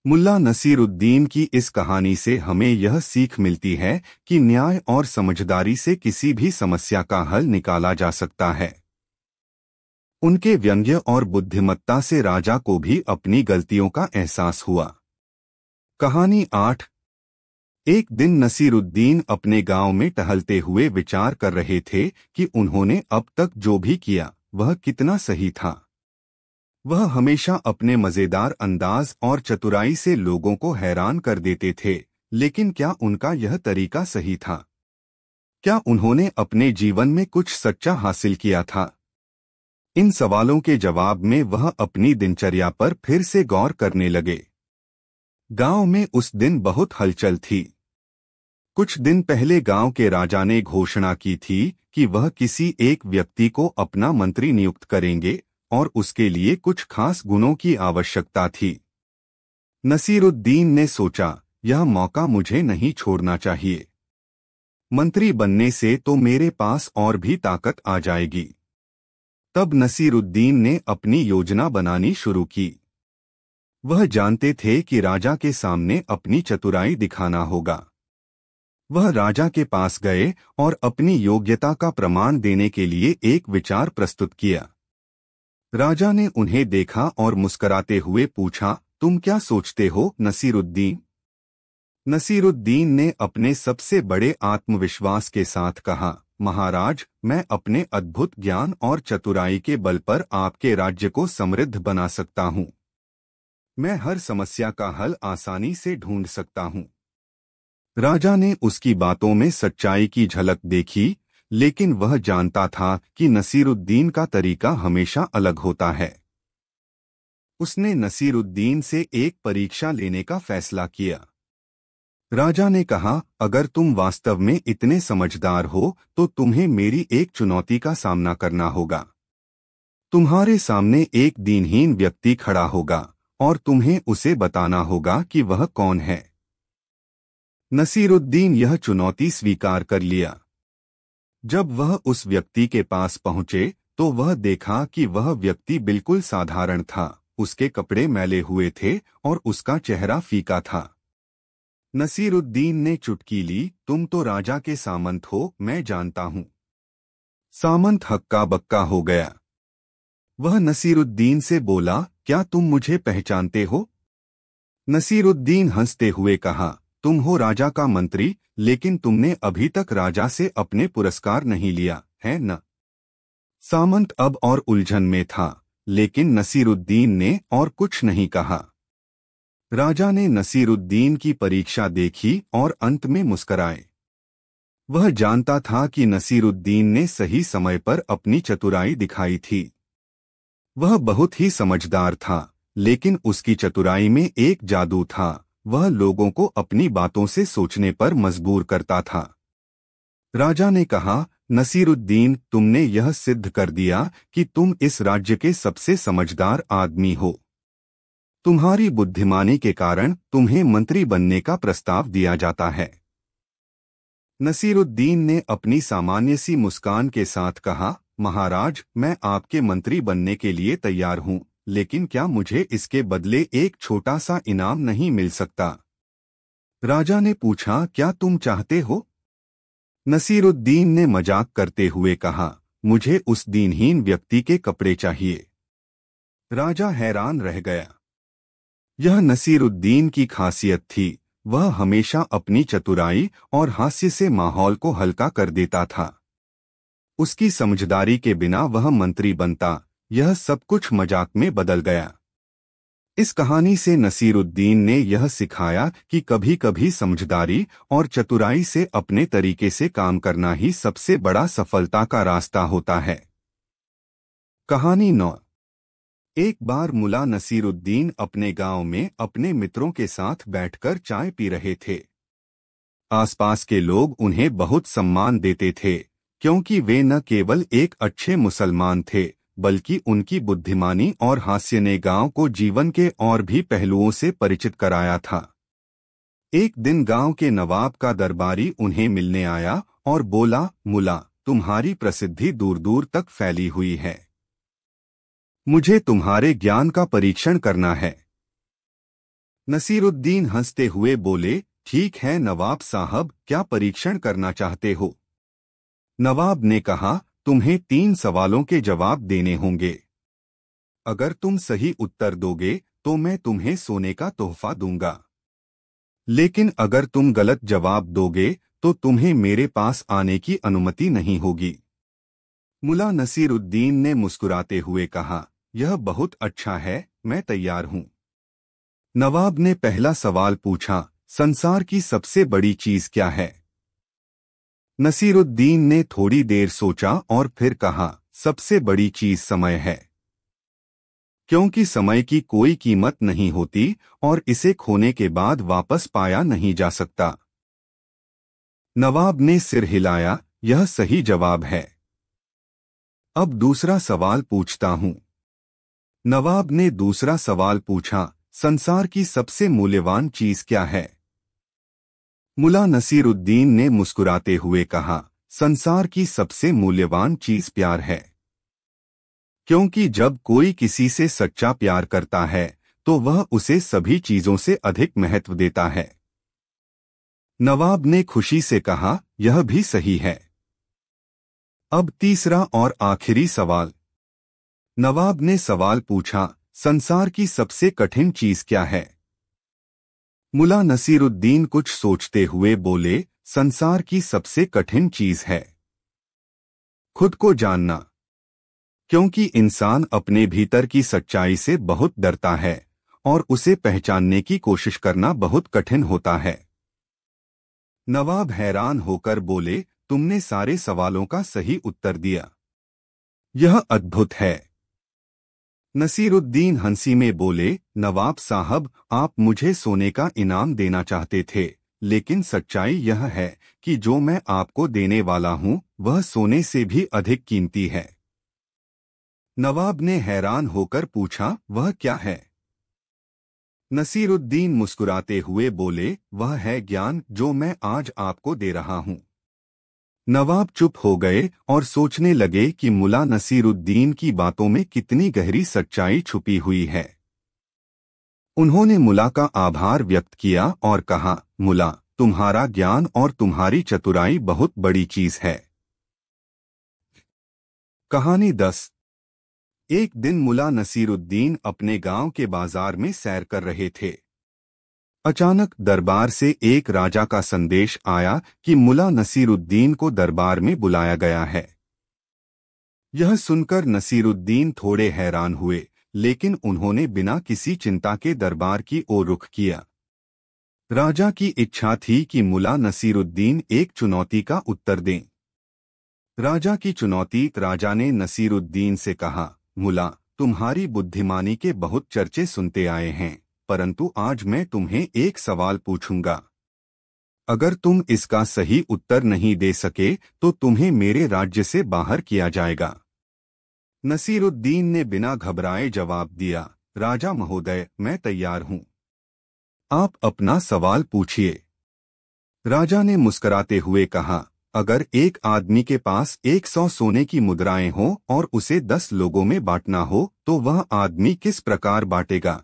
Speaker 1: मुल्ला नसीरुद्दीन की इस कहानी से हमें यह सीख मिलती है कि न्याय और समझदारी से किसी भी समस्या का हल निकाला जा सकता है। उनके व्यंग्य और बुद्धिमत्ता से राजा को भी अपनी गलतियों का एहसास हुआ। कहानी 8। एक दिन नसीरुद्दीन अपने गांव में टहलते हुए विचार कर रहे थे कि उन्होंने अब तक जो भी किया वह कितना सही था। वह हमेशा अपने मजेदार अंदाज और चतुराई से लोगों को हैरान कर देते थे, लेकिन क्या उनका यह तरीका सही था? क्या उन्होंने अपने जीवन में कुछ सच्चा हासिल किया था? इन सवालों के जवाब में वह अपनी दिनचर्या पर फिर से गौर करने लगे। गांव में उस दिन बहुत हलचल थी। कुछ दिन पहले गांव के राजा ने घोषणा की थी कि वह किसी एक व्यक्ति को अपना मंत्री नियुक्त करेंगे और उसके लिए कुछ खास गुणों की आवश्यकता थी। नसीरुद्दीन ने सोचा, यह मौका मुझे नहीं छोड़ना चाहिए। मंत्री बनने से तो मेरे पास और भी ताकत आ जाएगी। तब नसीरुद्दीन ने अपनी योजना बनानी शुरू की। वह जानते थे कि राजा के सामने अपनी चतुराई दिखाना होगा। वह राजा के पास गए और अपनी योग्यता का प्रमाण देने के लिए एक विचार प्रस्तुत किया। राजा ने उन्हें देखा और मुस्कुराते हुए पूछा, तुम क्या सोचते हो नसीरुद्दीन? नसीरुद्दीन ने अपने सबसे बड़े आत्मविश्वास के साथ कहा, महाराज, मैं अपने अद्भुत ज्ञान और चतुराई के बल पर आपके राज्य को समृद्ध बना सकता हूँ। मैं हर समस्या का हल आसानी से ढूंढ सकता हूँ। राजा ने उसकी बातों में सच्चाई की झलक देखी, लेकिन वह जानता था कि नसीरुद्दीन का तरीका हमेशा अलग होता है। उसने नसीरुद्दीन से एक परीक्षा लेने का फैसला किया। राजा ने कहा, अगर तुम वास्तव में इतने समझदार हो तो तुम्हें मेरी एक चुनौती का सामना करना होगा। तुम्हारे सामने एक दीनहीन व्यक्ति खड़ा होगा और तुम्हें उसे बताना होगा कि वह कौन है। नसीरुद्दीन यह चुनौती स्वीकार कर लिया। जब वह उस व्यक्ति के पास पहुंचे तो वह देखा कि वह व्यक्ति बिल्कुल साधारण था। उसके कपड़े मैले हुए थे और उसका चेहरा फीका था। नसीरुद्दीन ने चुटकी ली, तुम तो राजा के सामंत हो, मैं जानता हूं। सामंत हक्का बक्का हो गया। वह नसीरुद्दीन से बोला, क्या तुम मुझे पहचानते हो? नसीरुद्दीन हंसते हुए कहा, तुम हो राजा का मंत्री, लेकिन तुमने अभी तक राजा से अपने पुरस्कार नहीं लिया है न? सामंत अब और उलझन में था, लेकिन नसीरुद्दीन ने और कुछ नहीं कहा। राजा ने नसीरुद्दीन की परीक्षा देखी और अंत में मुस्कराए। वह जानता था कि नसीरुद्दीन ने सही समय पर अपनी चतुराई दिखाई थी। वह बहुत ही समझदार था, लेकिन उसकी चतुराई में एक जादू था। वह लोगों को अपनी बातों से सोचने पर मजबूर करता था। राजा ने कहा, नसीरुद्दीन, तुमने यह सिद्ध कर दिया कि तुम इस राज्य के सबसे समझदार आदमी हो। तुम्हारी बुद्धिमानी के कारण तुम्हें मंत्री बनने का प्रस्ताव दिया जाता है। नसीरुद्दीन ने अपनी सामान्य सी मुस्कान के साथ कहा, महाराज, मैं आपके मंत्री बनने के लिए तैयार हूँ, लेकिन क्या मुझे इसके बदले एक छोटा सा इनाम नहीं मिल सकता? राजा ने पूछा, क्या तुम चाहते हो? नसीरुद्दीन ने मजाक करते हुए कहा, मुझे उस दीनहीन व्यक्ति के कपड़े चाहिए। राजा हैरान रह गया। यह नसीरुद्दीन की खासियत थी। वह हमेशा अपनी चतुराई और हास्य से माहौल को हल्का कर देता था। उसकी समझदारी के बिना वह मंत्री बनता। यह सब कुछ मजाक में बदल गया। इस कहानी से नसीरुद्दीन ने यह सिखाया कि कभी-कभी समझदारी और चतुराई से अपने तरीके से काम करना ही सबसे बड़ा सफलता का रास्ता होता है। कहानी 9। एक बार मुल्ला नसीरुद्दीन अपने गांव में अपने मित्रों के साथ बैठकर चाय पी रहे थे। आसपास के लोग उन्हें बहुत सम्मान देते थे, क्योंकि वे न केवल एक अच्छे मुसलमान थे, बल्कि उनकी बुद्धिमानी और हास्य ने गांव को जीवन के और भी पहलुओं से परिचित कराया था। एक दिन गांव के नवाब का दरबारी उन्हें मिलने आया और बोला, मुल्ला, तुम्हारी प्रसिद्धि दूर दूर तक फैली हुई है। मुझे तुम्हारे ज्ञान का परीक्षण करना है। नसीरुद्दीन हंसते हुए बोले, ठीक है नवाब साहब, क्या परीक्षण करना चाहते हो? नवाब ने कहा, तुम्हें 3 सवालों के जवाब देने होंगे। अगर तुम सही उत्तर दोगे तो मैं तुम्हें सोने का तोहफा दूंगा, लेकिन अगर तुम गलत जवाब दोगे तो तुम्हें मेरे पास आने की अनुमति नहीं होगी। मुल्ला नसीरुद्दीन ने मुस्कुराते हुए कहा, यह बहुत अच्छा है, मैं तैयार हूँ। नवाब ने पहला सवाल पूछा, संसार की सबसे बड़ी चीज क्या है? नसीरुद्दीन ने थोड़ी देर सोचा और फिर कहा, सबसे बड़ी चीज समय है, क्योंकि समय की कोई कीमत नहीं होती और इसे खोने के बाद वापस पाया नहीं जा सकता। नवाब ने सिर हिलाया, यह सही जवाब है। अब दूसरा सवाल पूछता हूं। नवाब ने दूसरा सवाल पूछा, संसार की सबसे मूल्यवान चीज क्या है? मुल्ला नसीरुद्दीन ने मुस्कुराते हुए कहा, संसार की सबसे मूल्यवान चीज प्यार है, क्योंकि जब कोई किसी से सच्चा प्यार करता है तो वह उसे सभी चीजों से अधिक महत्व देता है। नवाब ने खुशी से कहा, यह भी सही है। अब तीसरा और आखिरी सवाल। नवाब ने सवाल पूछा, संसार की सबसे कठिन चीज क्या है? मुल्ला नसीरुद्दीन कुछ सोचते हुए बोले, संसार की सबसे कठिन चीज है खुद को जानना, क्योंकि इंसान अपने भीतर की सच्चाई से बहुत डरता है और उसे पहचानने की कोशिश करना बहुत कठिन होता है। नवाब हैरान होकर बोले, तुमने सारे सवालों का सही उत्तर दिया, यह अद्भुत है। नसीरुद्दीन हंसी में बोले, नवाब साहब, आप मुझे सोने का इनाम देना चाहते थे, लेकिन सच्चाई यह है कि जो मैं आपको देने वाला हूं वह सोने से भी अधिक कीमती है। नवाब ने हैरान होकर पूछा, वह क्या है? नसीरुद्दीन मुस्कुराते हुए बोले, वह है ज्ञान जो मैं आज आपको दे रहा हूं। नवाब चुप हो गए और सोचने लगे कि मुल्ला नसीरुद्दीन की बातों में कितनी गहरी सच्चाई छुपी हुई है। उन्होंने मुल्ला का आभार व्यक्त किया और कहा, मुल्ला, तुम्हारा ज्ञान और तुम्हारी चतुराई बहुत बड़ी चीज है। कहानी 10। एक दिन मुल्ला नसीरुद्दीन अपने गांव के बाजार में सैर कर रहे थे। अचानक दरबार से एक राजा का संदेश आया कि मुल्ला नसीरुद्दीन को दरबार में बुलाया गया है। यह सुनकर नसीरुद्दीन थोड़े हैरान हुए, लेकिन उन्होंने बिना किसी चिंता के दरबार की ओर रुख किया। राजा की इच्छा थी कि मुल्ला नसीरुद्दीन एक चुनौती का उत्तर दें। राजा की चुनौती। राजा ने नसीरुद्दीन से कहा, मुल्ला, तुम्हारी बुद्धिमानी के बहुत चर्चे सुनते आए हैं, परंतु आज मैं तुम्हें एक सवाल पूछूंगा। अगर तुम इसका सही उत्तर नहीं दे सके तो तुम्हें मेरे राज्य से बाहर किया जाएगा। नसीरुद्दीन ने बिना घबराए जवाब दिया, राजा महोदय, मैं तैयार हूं। आप अपना सवाल पूछिए। राजा ने मुस्कुराते हुए कहा, अगर एक आदमी के पास 100 सोने की मुद्राएं हो और उसे 10 लोगों में बांटना हो तो वह आदमी किस प्रकार बांटेगा?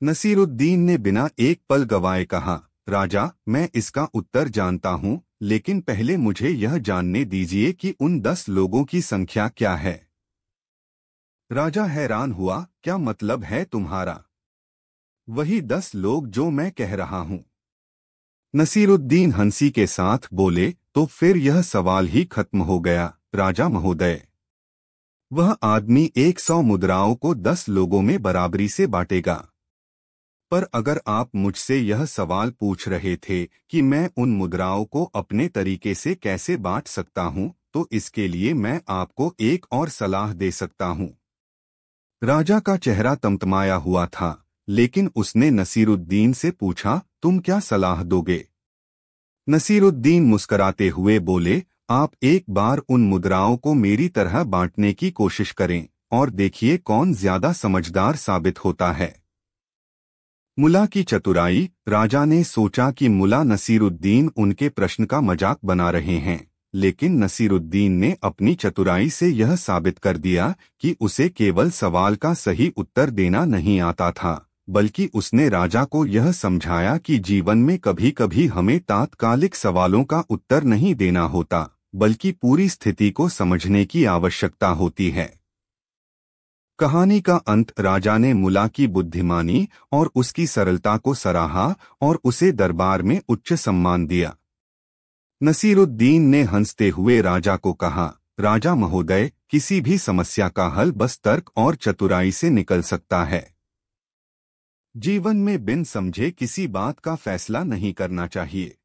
Speaker 1: नसीरुद्दीन ने बिना एक पल गवाए कहा, राजा, मैं इसका उत्तर जानता हूं, लेकिन पहले मुझे यह जानने दीजिए कि उन 10 लोगों की संख्या क्या है। राजा हैरान हुआ, क्या मतलब है तुम्हारा? वही 10 लोग जो मैं कह रहा हूं। नसीरुद्दीन हंसी के साथ बोले, तो फिर यह सवाल ही खत्म हो गया, राजा महोदय। वह आदमी 100 मुद्राओं को 10 लोगों में बराबरी से बांटेगा। पर अगर आप मुझसे यह सवाल पूछ रहे थे कि मैं उन मुद्राओं को अपने तरीके से कैसे बांट सकता हूं, तो इसके लिए मैं आपको एक और सलाह दे सकता हूं। राजा का चेहरा तमतमाया हुआ था, लेकिन उसने नसीरुद्दीन से पूछा, तुम क्या सलाह दोगे? नसीरुद्दीन मुस्कुराते हुए बोले, आप एक बार उन मुद्राओं को मेरी तरह बांटने की कोशिश करें और देखिए कौन ज्यादा समझदार साबित होता है। मुल्ला की चतुराई। राजा ने सोचा कि मुल्ला नसीरुद्दीन उनके प्रश्न का मजाक बना रहे हैं, लेकिन नसीरुद्दीन ने अपनी चतुराई से यह साबित कर दिया कि उसे केवल सवाल का सही उत्तर देना नहीं आता था, बल्कि उसने राजा को यह समझाया कि जीवन में कभी कभी हमें तात्कालिक सवालों का उत्तर नहीं देना होता, बल्कि पूरी स्थिति को समझने की आवश्यकता होती है। कहानी का अंत। राजा ने मुल्ला की बुद्धिमानी और उसकी सरलता को सराहा और उसे दरबार में उच्च सम्मान दिया। नसीरुद्दीन ने हंसते हुए राजा को कहा, राजा महोदय, किसी भी समस्या का हल बस तर्क और चतुराई से निकल सकता है। जीवन में बिन समझे किसी बात का फैसला नहीं करना चाहिए।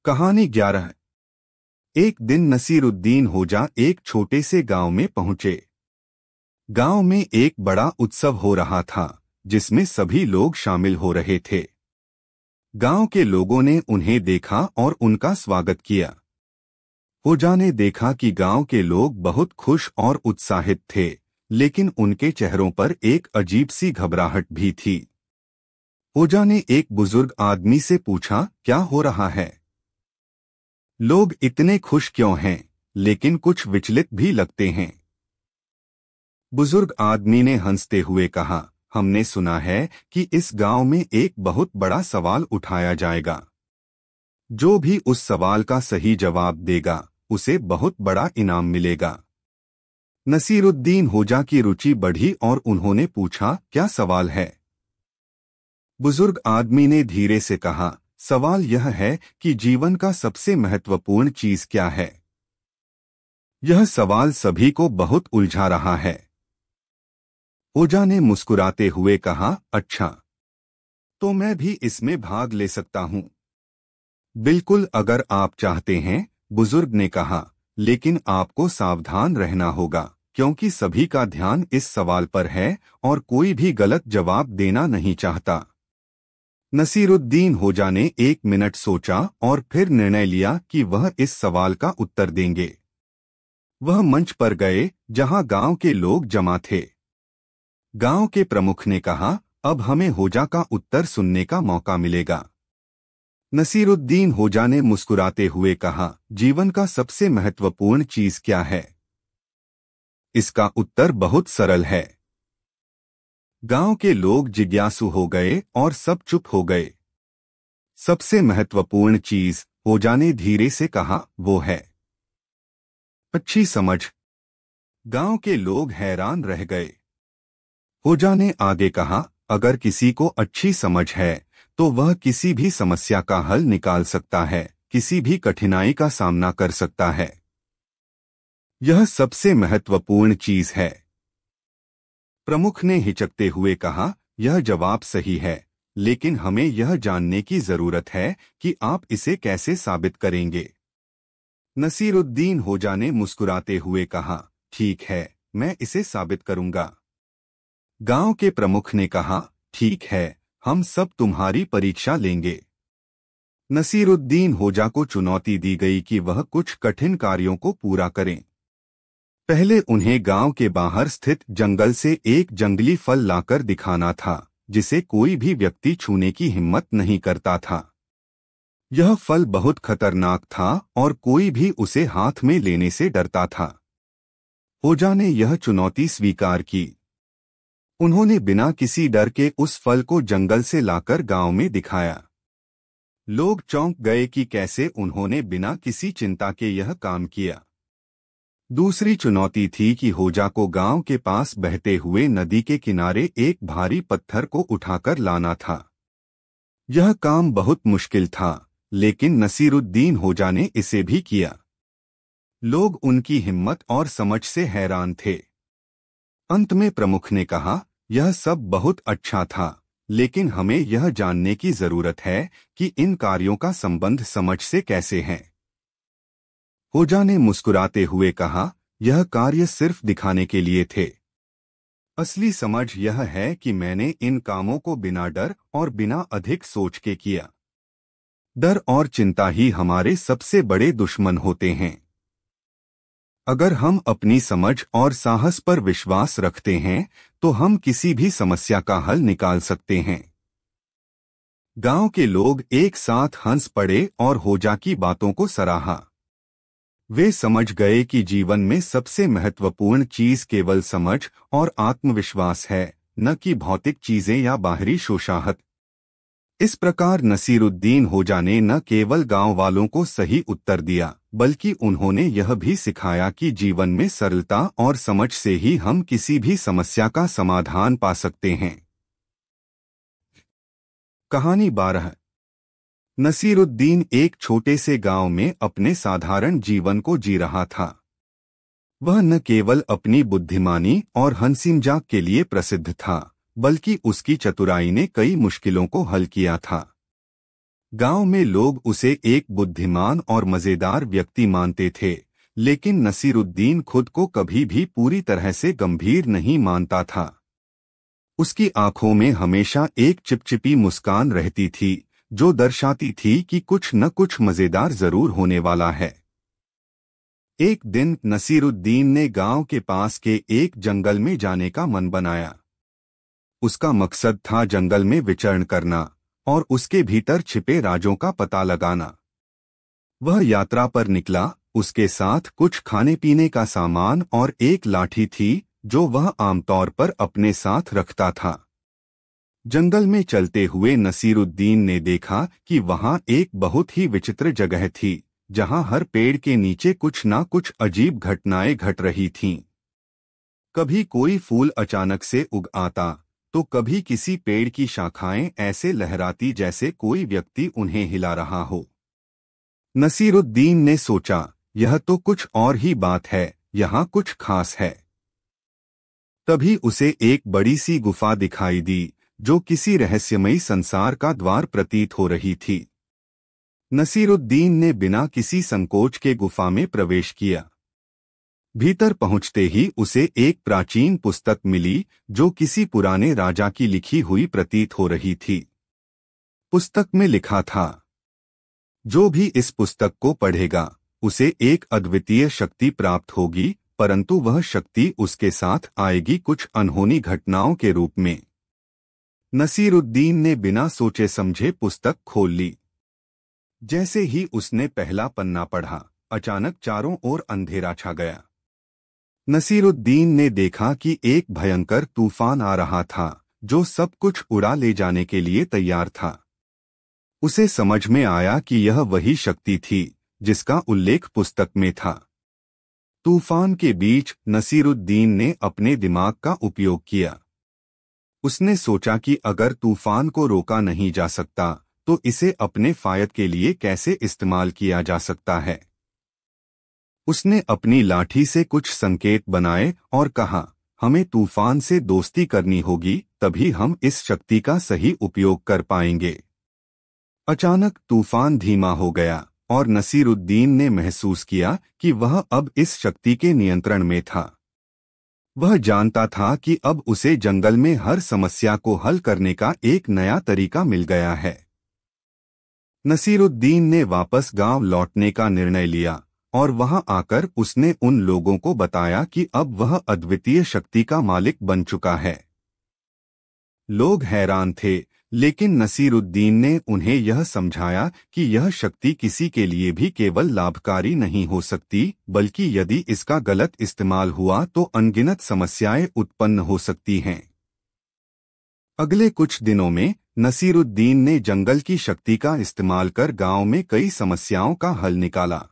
Speaker 1: कहानी 11। एक दिन नसीरुद्दीन होजा एक छोटे से गांव में पहुंचे। गांव में एक बड़ा उत्सव हो रहा था जिसमें सभी लोग शामिल हो रहे थे। गांव के लोगों ने उन्हें देखा और उनका स्वागत किया। होजा ने देखा कि गांव के लोग बहुत खुश और उत्साहित थे, लेकिन उनके चेहरों पर एक अजीब सी घबराहट भी थी। होजा ने एक बुजुर्ग आदमी से पूछा, क्या हो रहा है? लोग इतने खुश क्यों हैं, लेकिन कुछ विचलित भी लगते हैं। बुजुर्ग आदमी ने हंसते हुए कहा, हमने सुना है कि इस गांव में एक बहुत बड़ा सवाल उठाया जाएगा। जो भी उस सवाल का सही जवाब देगा उसे बहुत बड़ा इनाम मिलेगा। नसीरुद्दीन होजा की रुचि बढ़ी और उन्होंने पूछा, क्या सवाल है? बुजुर्ग आदमी ने धीरे से कहा, सवाल यह है कि जीवन का सबसे महत्वपूर्ण चीज क्या है? यह सवाल सभी को बहुत उलझा रहा है। होजा ने मुस्कुराते हुए कहा, अच्छा, तो मैं भी इसमें भाग ले सकता हूं। बिल्कुल, अगर आप चाहते हैं, बुजुर्ग ने कहा, लेकिन आपको सावधान रहना होगा क्योंकि सभी का ध्यान इस सवाल पर है और कोई भी गलत जवाब देना नहीं चाहता। नसीरुद्दीन होजा ने 1 मिनट सोचा और फिर निर्णय लिया कि वह इस सवाल का उत्तर देंगे। वह मंच पर गए जहां गांव के लोग जमा थे। गांव के प्रमुख ने कहा, अब हमें होजा का उत्तर सुनने का मौका मिलेगा। नसीरुद्दीन होजा ने मुस्कुराते हुए कहा, जीवन का सबसे महत्वपूर्ण चीज क्या है? इसका उत्तर बहुत सरल है। गांव के लोग जिज्ञासु हो गए और सब चुप हो गए। सबसे महत्वपूर्ण चीज, होजा ने धीरे से कहा, वो है अच्छी समझ। गांव के लोग हैरान रह गए। होजा ने आगे कहा, अगर किसी को अच्छी समझ है तो वह किसी भी समस्या का हल निकाल सकता है, किसी भी कठिनाई का सामना कर सकता है। यह सबसे महत्वपूर्ण चीज है। प्रमुख ने हिचकते हुए कहा, यह जवाब सही है, लेकिन हमें यह जानने की जरूरत है कि आप इसे कैसे साबित करेंगे। नसीरुद्दीन होजा ने मुस्कुराते हुए कहा, ठीक है, मैं इसे साबित करूंगा। गांव के प्रमुख ने कहा, ठीक है, हम सब तुम्हारी परीक्षा लेंगे। नसीरुद्दीन होजा को चुनौती दी गई कि वह कुछ कठिन कार्यों को पूरा करें। पहले उन्हें गांव के बाहर स्थित जंगल से एक जंगली फल लाकर दिखाना था जिसे कोई भी व्यक्ति छूने की हिम्मत नहीं करता था। यह फल बहुत खतरनाक था और कोई भी उसे हाथ में लेने से डरता था। होजा ने यह चुनौती स्वीकार की। उन्होंने बिना किसी डर के उस फल को जंगल से लाकर गांव में दिखाया। लोग चौंक गए कि कैसे उन्होंने बिना किसी चिंता के यह काम किया। दूसरी चुनौती थी कि होजा को गांव के पास बहते हुए नदी के किनारे एक भारी पत्थर को उठाकर लाना था। यह काम बहुत मुश्किल था, लेकिन नसीरुद्दीन होजा ने इसे भी किया। लोग उनकी हिम्मत और समझ से हैरान थे। अंत में प्रमुख ने कहा, यह सब बहुत अच्छा था, लेकिन हमें यह जानने की जरूरत है कि इन कार्यों का संबंध समझ से कैसे है। होजा ने मुस्कुराते हुए कहा, यह कार्य सिर्फ दिखाने के लिए थे। असली समझ यह है कि मैंने इन कामों को बिना डर और बिना अधिक सोच के किया। डर और चिंता ही हमारे सबसे बड़े दुश्मन होते हैं। अगर हम अपनी समझ और साहस पर विश्वास रखते हैं तो हम किसी भी समस्या का हल निकाल सकते हैं। गांव के लोग एक साथ हंस पड़े और होजा की बातों को सराहा। वे समझ गए कि जीवन में सबसे महत्वपूर्ण चीज केवल समझ और आत्मविश्वास है, न कि भौतिक चीजें या बाहरी शोषाहत। इस प्रकार नसीरुद्दीन होजा ने न केवल गांव वालों को सही उत्तर दिया, बल्कि उन्होंने यह भी सिखाया कि जीवन में सरलता और समझ से ही हम किसी भी समस्या का समाधान पा सकते हैं। कहानी 12। नसीरुद्दीन एक छोटे से गांव में अपने साधारण जीवन को जी रहा था। वह न केवल अपनी बुद्धिमानी और हंसी मजाक के लिए प्रसिद्ध था, बल्कि उसकी चतुराई ने कई मुश्किलों को हल किया था। गांव में लोग उसे एक बुद्धिमान और मजेदार व्यक्ति मानते थे, लेकिन नसीरुद्दीन खुद को कभी भी पूरी तरह से गंभीर नहीं मानता था। उसकी आंखों में हमेशा एक चिपचिपी मुस्कान रहती थी, जो दर्शाती थी कि कुछ न कुछ मजेदार जरूर होने वाला है। एक दिन नसीरुद्दीन ने गांव के पास के एक जंगल में जाने का मन बनाया। उसका मकसद था जंगल में विचरण करना और उसके भीतर छिपे राजों का पता लगाना। वह यात्रा पर निकला। उसके साथ कुछ खाने पीने का सामान और एक लाठी थी, जो वह आमतौर पर अपने साथ रखता था। जंगल में चलते हुए नसीरुद्दीन ने देखा कि वहां एक बहुत ही विचित्र जगह थी, जहां हर पेड़ के नीचे कुछ ना कुछ अजीब घटनाएं घट रही थीं। कभी कोई फूल अचानक से उग आता, तो कभी किसी पेड़ की शाखाएं ऐसे लहराती जैसे कोई व्यक्ति उन्हें हिला रहा हो। नसीरुद्दीन ने सोचा, यह तो कुछ और ही बात है, यहाँ कुछ खास है। तभी उसे एक बड़ी सी गुफा दिखाई दी, जो किसी रहस्यमयी संसार का द्वार प्रतीत हो रही थी। नसीरुद्दीन ने बिना किसी संकोच के गुफा में प्रवेश किया। भीतर पहुंचते ही उसे एक प्राचीन पुस्तक मिली, जो किसी पुराने राजा की लिखी हुई प्रतीत हो रही थी। पुस्तक में लिखा था, जो भी इस पुस्तक को पढ़ेगा उसे एक अद्वितीय शक्ति प्राप्त होगी, परंतु वह शक्ति उसके साथ आएगी कुछ अनहोनी घटनाओं के रूप में। नसीरुद्दीन ने बिना सोचे समझे पुस्तक खोल ली। जैसे ही उसने पहला पन्ना पढ़ा, अचानक चारों ओर अंधेरा छा गया। नसीरुद्दीन ने देखा कि एक भयंकर तूफान आ रहा था, जो सब कुछ उड़ा ले जाने के लिए तैयार था। उसे समझ में आया कि यह वही शक्ति थी जिसका उल्लेख पुस्तक में था। तूफान के बीच नसीरुद्दीन ने अपने दिमाग का उपयोग किया। उसने सोचा कि अगर तूफान को रोका नहीं जा सकता, तो इसे अपने फायदे के लिए कैसे इस्तेमाल किया जा सकता है। उसने अपनी लाठी से कुछ संकेत बनाए और कहा, हमें तूफान से दोस्ती करनी होगी, तभी हम इस शक्ति का सही उपयोग कर पाएंगे। अचानक तूफान धीमा हो गया और नसीरुद्दीन ने महसूस किया कि वह अब इस शक्ति के नियंत्रण में था। वह जानता था कि अब उसे जंगल में हर समस्या को हल करने का एक नया तरीका मिल गया है। नसीरुद्दीन ने वापस गांव लौटने का निर्णय लिया और वहां आकर उसने उन लोगों को बताया कि अब वह अद्वितीय शक्ति का मालिक बन चुका है। लोग हैरान थे, लेकिन नसीरुद्दीन ने उन्हें यह समझाया कि यह शक्ति किसी के लिए भी केवल लाभकारी नहीं हो सकती, बल्कि यदि इसका गलत इस्तेमाल हुआ तो अनगिनत समस्याएं उत्पन्न हो सकती हैं। अगले कुछ दिनों में नसीरुद्दीन ने जंगल की शक्ति का इस्तेमाल कर गांव में कई समस्याओं का हल निकाला।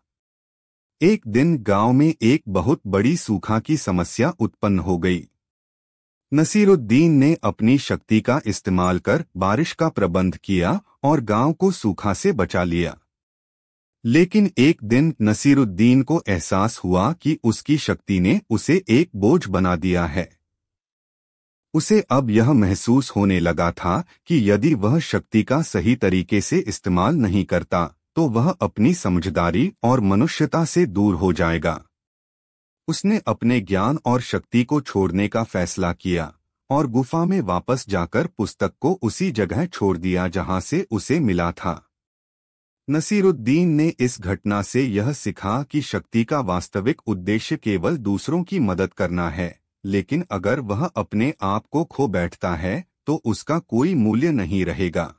Speaker 1: एक दिन गांव में एक बहुत बड़ी सूखा की समस्या उत्पन्न हो गई। नसीरुद्दीन ने अपनी शक्ति का इस्तेमाल कर बारिश का प्रबंध किया और गांव को सूखा से बचा लिया। लेकिन एक दिन नसीरुद्दीन को एहसास हुआ कि उसकी शक्ति ने उसे एक बोझ बना दिया है। उसे अब यह महसूस होने लगा था कि यदि वह शक्ति का सही तरीके से इस्तेमाल नहीं करता, तो वह अपनी समझदारी और मनुष्यता से दूर हो जाएगा। उसने अपने ज्ञान और शक्ति को छोड़ने का फैसला किया और गुफा में वापस जाकर पुस्तक को उसी जगह छोड़ दिया जहां से उसे मिला था। नसीरुद्दीन ने इस घटना से यह सीखा कि शक्ति का वास्तविक उद्देश्य केवल दूसरों की मदद करना है, लेकिन अगर वह अपने आप को खो बैठता है तो उसका कोई मूल्य नहीं रहेगा।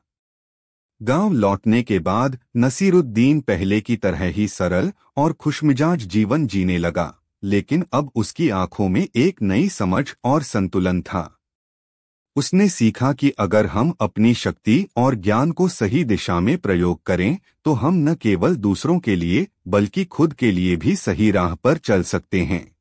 Speaker 1: गांव लौटने के बाद नसीरुद्दीन पहले की तरह ही सरल और खुशमिजाज जीवन जीने लगा, लेकिन अब उसकी आंखों में एक नई समझ और संतुलन था। उसने सीखा कि अगर हम अपनी शक्ति और ज्ञान को सही दिशा में प्रयोग करें, तो हम न केवल दूसरों के लिए बल्कि खुद के लिए भी सही राह पर चल सकते हैं।